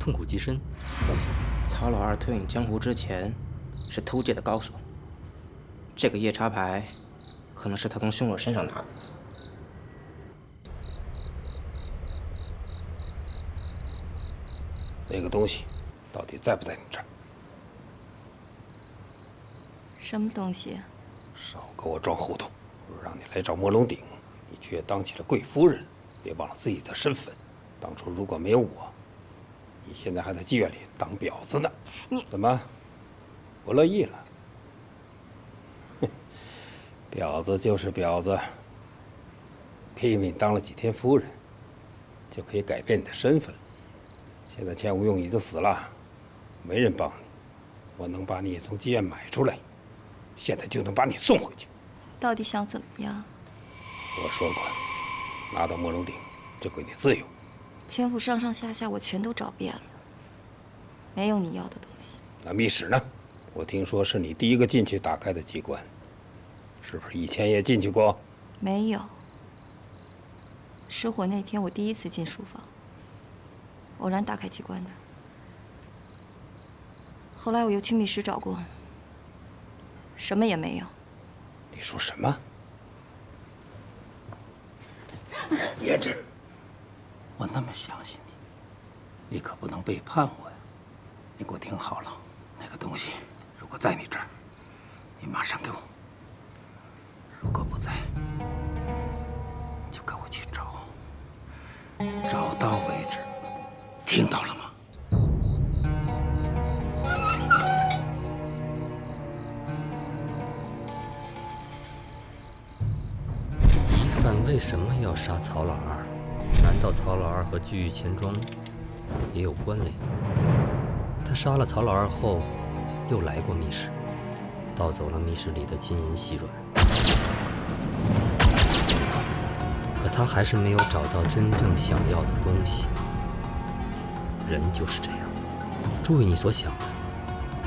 痛苦极深。曹老二退隐江湖之前，是偷界的高手。这个夜叉牌，可能是他从凶手身上拿的。那个东西到底在不在你这儿？什么东西？少给我装糊涂！让你来找魔龙鼎，你却当起了贵夫人，别忘了自己的身份。当初如果没有我，你现在还在妓院里当婊子呢。你怎么不乐意了？哼，婊子就是婊子，拼命当了几天夫人，就可以改变你的身份。现在钱无用已经死了，没人帮你，我能把你从妓院买出来。现在就能把你送回去。到底想怎么样？我说过，拿到莫龙鼎就归你自由。钱府上上下下我全都找遍了，没有你要的东西。那密室呢？我听说是你第一个进去打开的机关，是不是以前也进去过？没有。失火那天，我第一次进书房，偶然打开机关的。后来我又去密室找过，什么也没有。你说什么？叶芷，我那么相信你，你可不能背叛我呀！你给我听好了，那个东西如果在你这儿，你马上给我；如果不在，就跟我去找，找到为止。听到了吗？疑犯为什么要杀曹老二？难道曹老二和聚玉钱庄也有关联？他杀了曹老二后，又来过密室，盗走了密室里的金银细软。可他还是没有找到真正想要的东西。人就是这样，注意你所想的，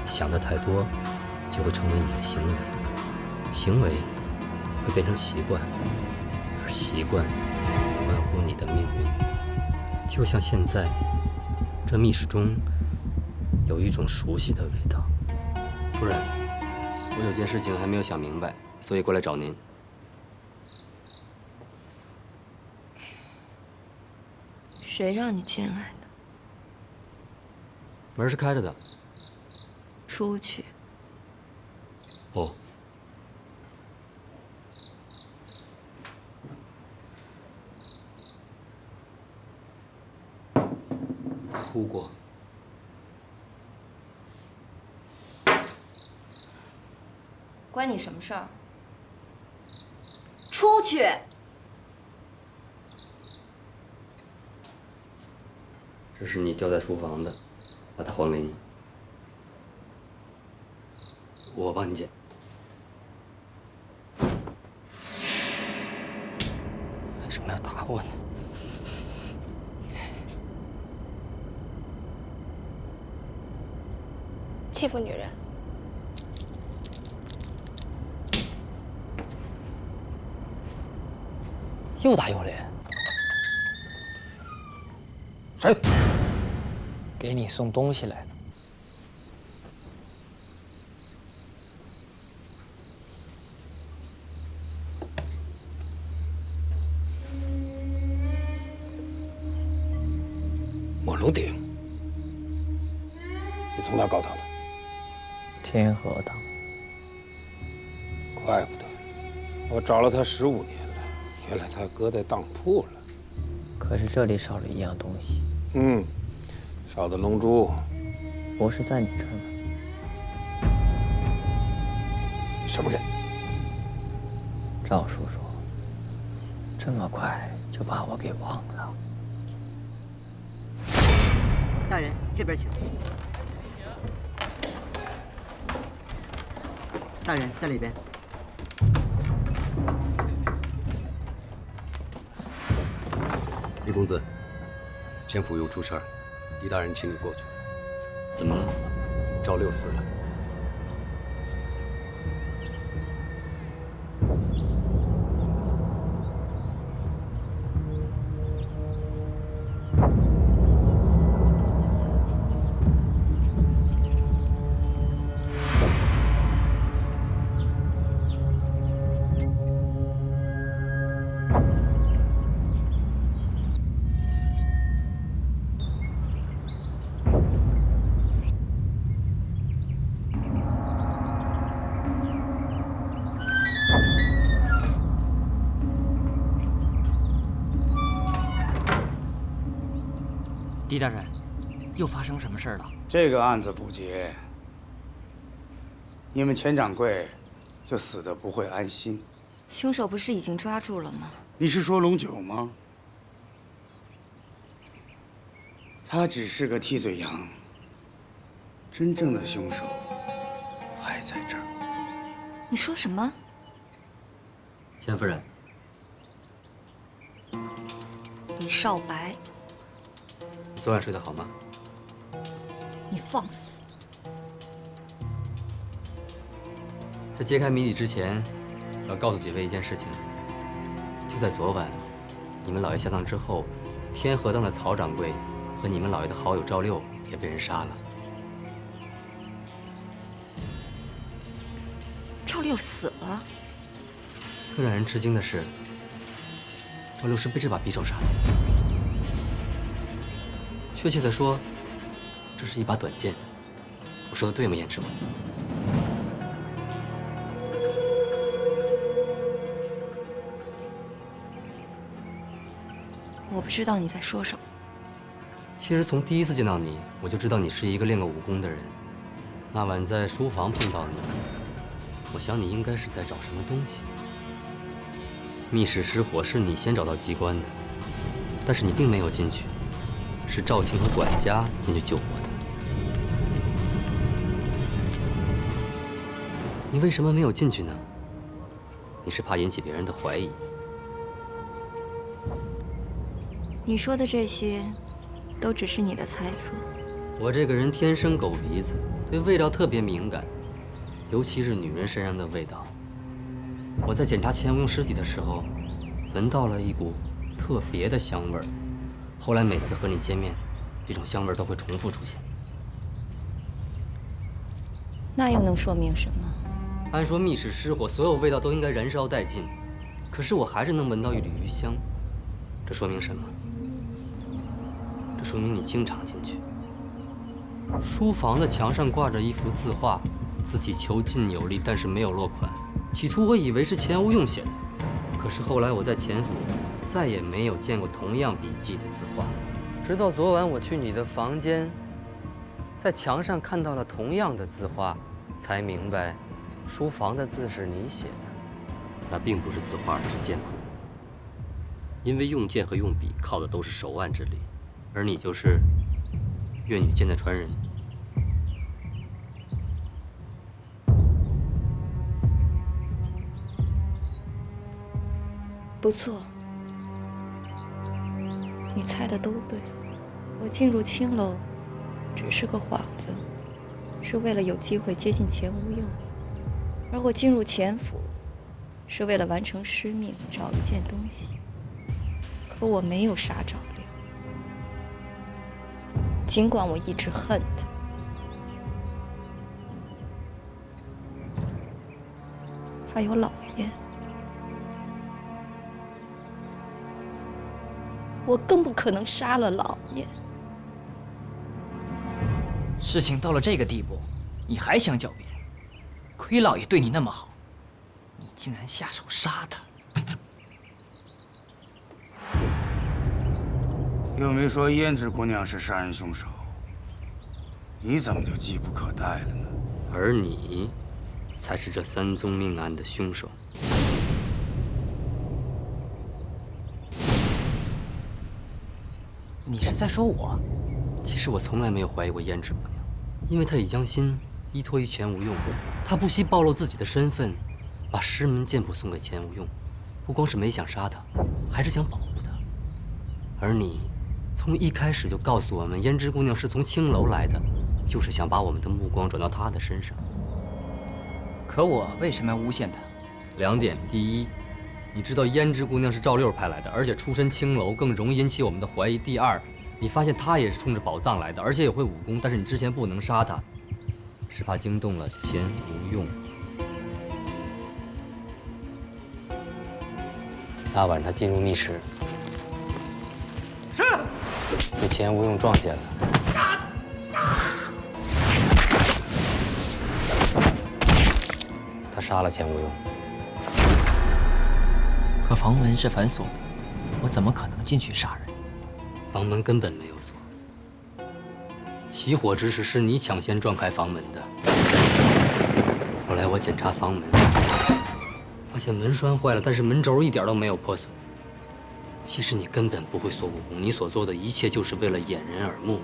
想的太多，就会成为你的行为，行为会变成习惯，而习惯关乎你的命运。就像现在，这密室中有一种熟悉的味道。夫人，我有件事情还没有想明白，所以过来找您。谁让你进来的？门是开着的。出去。哦。哭过。关你什么事儿？出去！这是你掉在书房的，把它还给你。我帮你捡。为什么要打我呢？欺负女人。又打又连。谁？给你送东西来了。莫龙鼎，你从哪搞到的？天河党。怪不得，我找了他15年了，原来他搁在当铺了。可是这里少了一样东西。少的龙珠。不是在你这儿吗？你什么人？赵叔叔，这么快就把我给忘了？大人，这边请。大人在里边。李公子，钱府又出事儿，狄大人请你过去。怎么了？赵六死了。狄大人，又发生什么事了？这个案子不结，你们钱掌柜就死得不会安心。凶手不是已经抓住了吗？你是说龙九吗？他只是个替罪羊，真正的凶手还在这儿。你说什么？钱夫人，李少白，你昨晚睡得好吗？你放肆！在揭开谜底之前，我要告诉几位一件事情。就在昨晚，你们老爷下葬之后，天河当的曹掌柜和你们老爷的好友赵六也被人杀了。赵六死了。更让人吃惊的是，赵六是被这把匕首杀的。确切的说，这是一把短剑。我说的对吗，燕知府？我不知道你在说什么。其实从第一次见到你，我就知道你是一个练过武功的人。那晚在书房碰到你，我想你应该是在找什么东西。密室失火是你先找到机关的，但是你并没有进去，是赵庆和管家进去救火的。你为什么没有进去呢？你是怕引起别人的怀疑。你说的这些，都只是你的猜测。我这个人天生狗鼻子，对味道特别敏感，尤其是女人身上的味道。我在检查钱无用尸体的时候，闻到了一股特别的香味儿。后来每次和你见面，这种香味儿都会重复出现。那又能说明什么？按说密室失火，所有味道都应该燃烧殆尽，可是我还是能闻到一缕余香。这说明什么？这说明你经常进去。书房的墙上挂着一幅字画，字体遒劲有力，但是没有落款。起初我以为是钱无用写的，可是后来我在钱府再也没有见过同样笔迹的字画。直到昨晚我去你的房间，在墙上看到了同样的字画，才明白书房的字是你写的。那并不是字画，是剑谱。因为用剑和用笔靠的都是手腕之力，而你就是越女剑的传人。不错，你猜的都对。我进入青楼只是个幌子，是为了有机会接近钱无用；而我进入钱府是为了完成使命，找一件东西。可我没有杀赵六，尽管我一直恨他。还有老爷，我更不可能杀了老爷。事情到了这个地步，你还想狡辩？亏老爷对你那么好，你竟然下手杀他！又没说胭脂姑娘是杀人凶手，你怎么就急不可待了呢？而你，才是这3宗命案的凶手。你是在说我？其实我从来没有怀疑过胭脂姑娘，因为她已将心依托于钱无用，她不惜暴露自己的身份，把师门剑谱送给钱无用，不光是没想杀他，还是想保护他。而你，从一开始就告诉我们，胭脂姑娘是从青楼来的，就是想把我们的目光转到她的身上。可我为什么要诬陷她？2点：第一，你知道胭脂姑娘是赵六派来的，而且出身青楼，更容易引起我们的怀疑。第二，你发现她也是冲着宝藏来的，而且也会武功，但是你之前不能杀她，是怕惊动了钱无用。那晚他进入密室，被钱无用撞见了。他杀了钱无用。可房门是反锁的，我怎么可能进去杀人？房门根本没有锁。起火之时是你抢先撞开房门的。后来我检查房门，发现门栓坏了，但是门轴一点都没有破损。其实你根本不会锁武功，你所做的一切就是为了掩人耳目。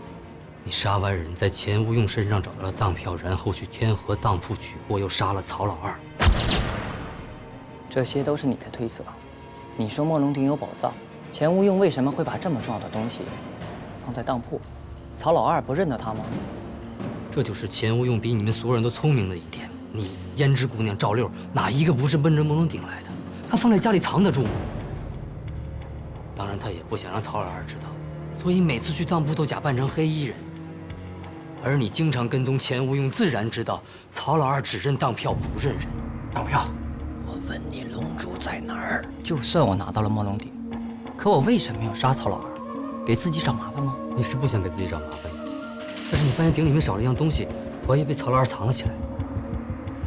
你杀完人，在钱无用身上找到了当票，然后去天河当铺取货，又杀了曹老二。这些都是你的推测。你说莫龙鼎有宝藏，钱无用为什么会把这么重要的东西放在当铺？曹老二不认得他吗？这就是钱无用比你们所有人都聪明的一点。你胭脂姑娘赵六，哪一个不是奔着莫龙鼎来的？他放在家里藏得住吗？当然，他也不想让曹老二知道，所以每次去当铺都假扮成黑衣人。而你经常跟踪钱无用，自然知道曹老二只认当票不认人。当票，我问你龙珠在哪儿？就算我拿到了莫龙鼎，可我为什么要杀曹老二？给自己找麻烦吗？你是不想给自己找麻烦的，但是你发现鼎里面少了一样东西，怀疑被曹老二藏了起来。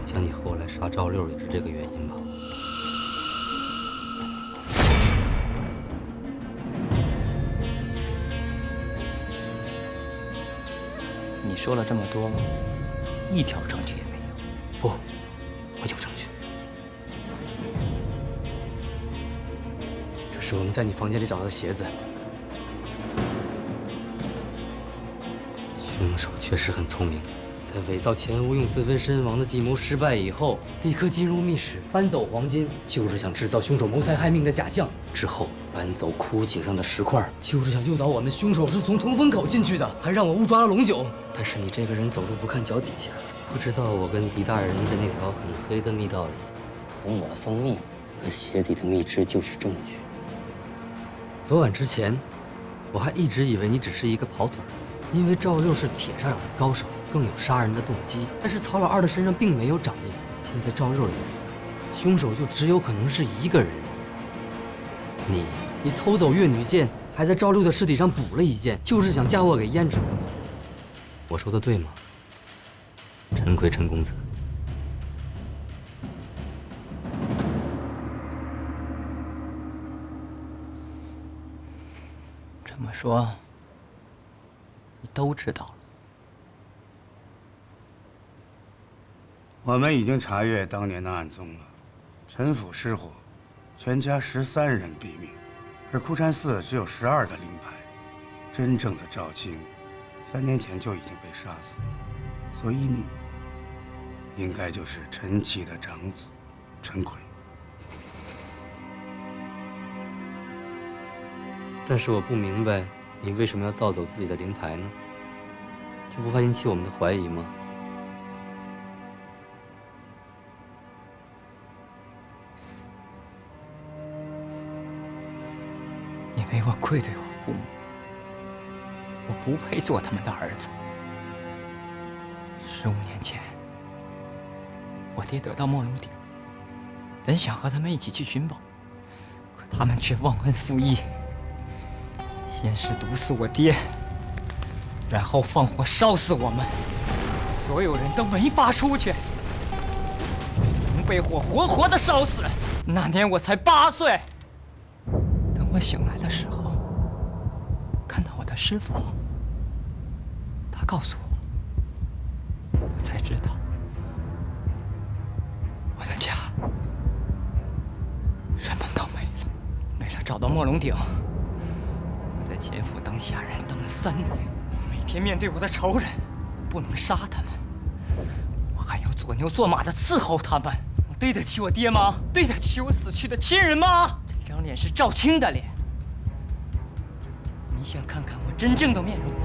我想你后来杀赵六也是这个原因吧？你说了这么多，一条证据也没有。不，我有证据。这是我们在你房间里找到的鞋子。凶手确实很聪明，在伪造钱无用自焚身亡的计谋失败以后，立刻进入密室，搬走黄金，就是想制造凶手谋财害命的假象。之后搬走枯井上的石块，就是想诱导我们凶手是从通风口进去的，还让我误抓了龙九。但是你这个人走路不看脚底下，不知道我跟狄大人在那条很黑的密道里涂抹了蜂蜜，和鞋底的蜜汁就是证据。昨晚之前，我还一直以为你只是一个跑腿儿。因为赵六是铁砂掌的高手，更有杀人的动机。但是曹老二的身上并没有掌印，现在赵六也死了，凶手就只有可能是一个人。你偷走越女剑，还在赵六的尸体上补了一件，就是想嫁祸给胭脂姑娘。我说的对吗？陈奎，陈公子。这么说，你都知道了。我们已经查阅当年的案宗了，陈府失火，全家13人毙命，而枯山寺只有12个灵牌。真正的赵青，3年前就已经被杀死，所以你应该就是陈琦的长子陈奎。但是我不明白，你为什么要盗走自己的灵牌呢？就不怕引起我们的怀疑吗？因为我愧对我父母，我不配做他们的儿子。15年前，我爹得到墨龙鼎，本想和他们一起去寻宝，可他们却忘恩负义，先是毒死我爹，然后放火烧死我们，所有人都没法出去，被火活活的烧死。那年我才8岁。等我醒来的时候，看到我的师傅，他告诉我，我才知道，我的家人们都没了。为了找到墨龙鼎，我在前府当下人当了3年，每天面对我的仇人，我不能杀他们，我还要做牛做马的伺候他们。我对得起我爹吗？对得起我死去的亲人吗？这张脸是赵青的脸，你想看看我真正的面容吗？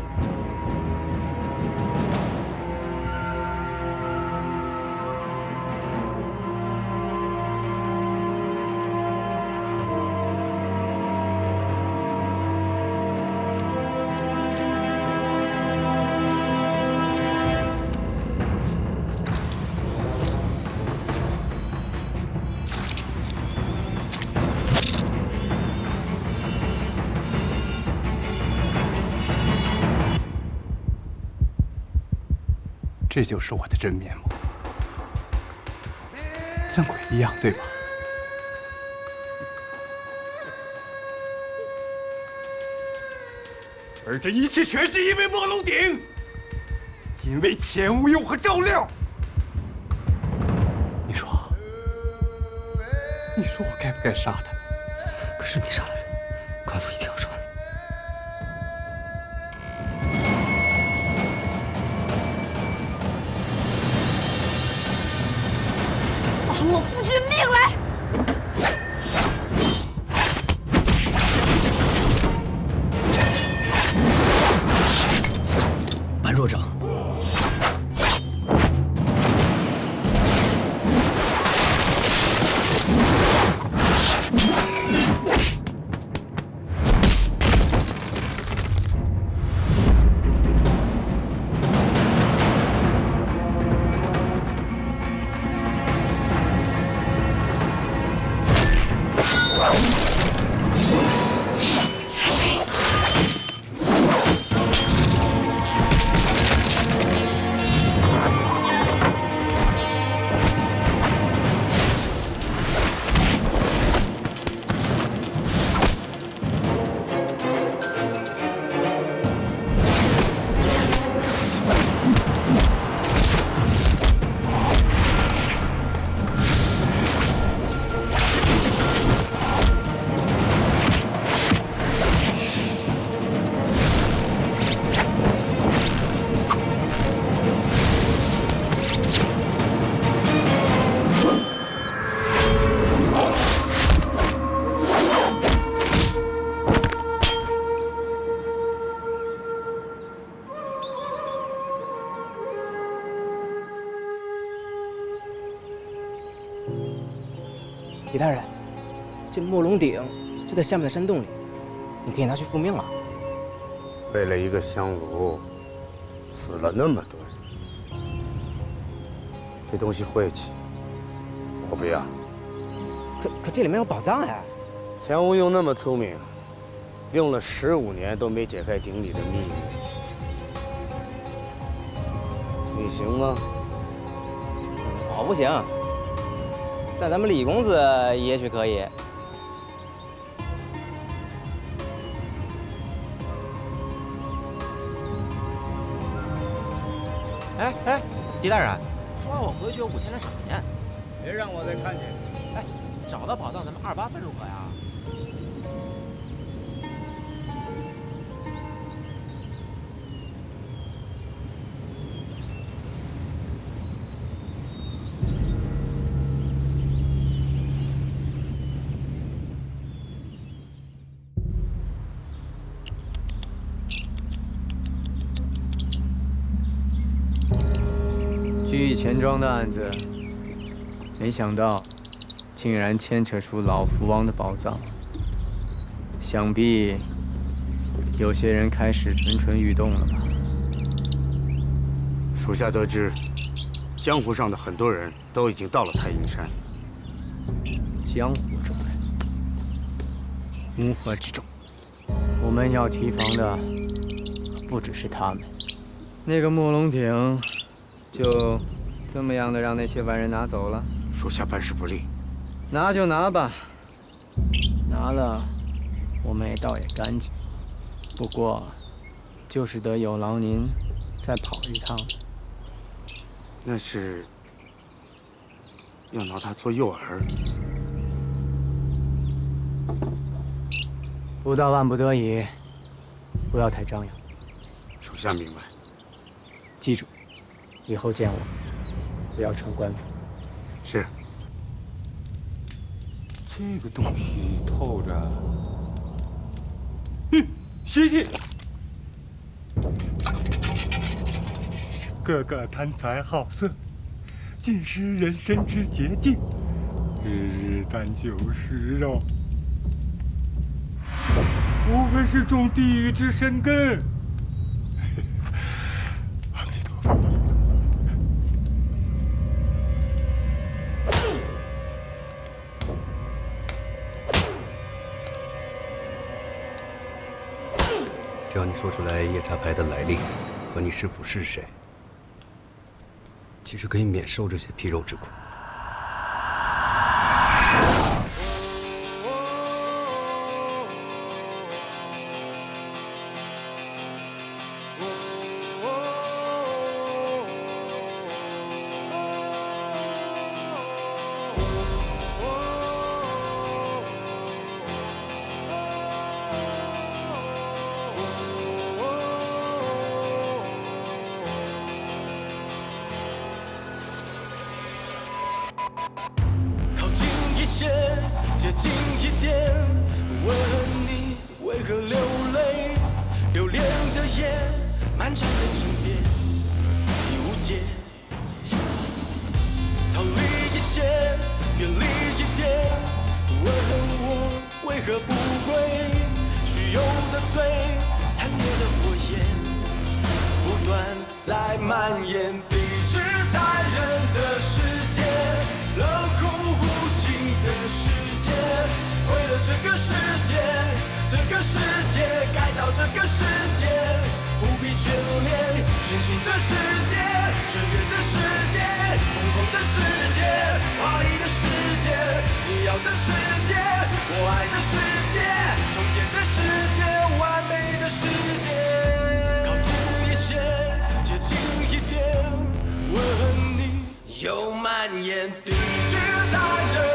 这就是我的真面目，像鬼一样，对吧？而这一切全是因为墨龙鼎，因为钱无用和赵六。你说我该不该杀他们？可是你杀了人，官府一定要抓你。把我父亲命来！李大人，这墨龙鼎就在下面的山洞里，你可以拿去复命了。为了一个香炉，死了那么多人，这东西晦气，我不要。可这里面有宝藏哎！钱无用那么聪明，用了15年都没解开鼎里的秘密，你行吗？我不行，但咱们李公子也许可以。哎，狄大人，说完我回去有5000来赏钱。别让我再看见。哎，找到宝藏咱们28分如何呀？聚义钱庄的案子，没想到竟然牵扯出老福王的宝藏。想必有些人开始蠢蠢欲动了吧？属下得知，江湖上的很多人都已经到了太阴山。江湖中人，乌合之众。我们要提防的不只是他们。那个墨龙鼎，就这么样的让那些外人拿走了？属下办事不力。拿就拿吧，拿了，我们也倒也干净。不过，就是得有劳您再跑一趟。那是要拿他做诱饵。不到万不得已，不要太张扬。属下明白。记住，以后见我不要穿官服。是。这个东西透着，吸气。个个贪财好色，尽失人身之洁净，日日但酒食肉，无非是种地狱之深根。阿弥陀佛。只要你说出来夜叉牌的来历和你师父是谁，其实可以免受这些皮肉之苦。接近一点，问你为何流泪？留恋的夜，漫长的枕边，已无解。逃离一些，远离一点，问我为何不归？虚有的罪，惨烈的火焰，不断在蔓延，抵制残忍的世界，冷酷无情的世界。毁了这个世界，这个世界改造这个世界，不必眷恋全新的世界，穿越的世界，疯狂的世界，华丽的世界，你要的世界，我爱的世界，重建的世界，完美的世界。靠近一些，接近一点，问你有蔓延，抵制残忍。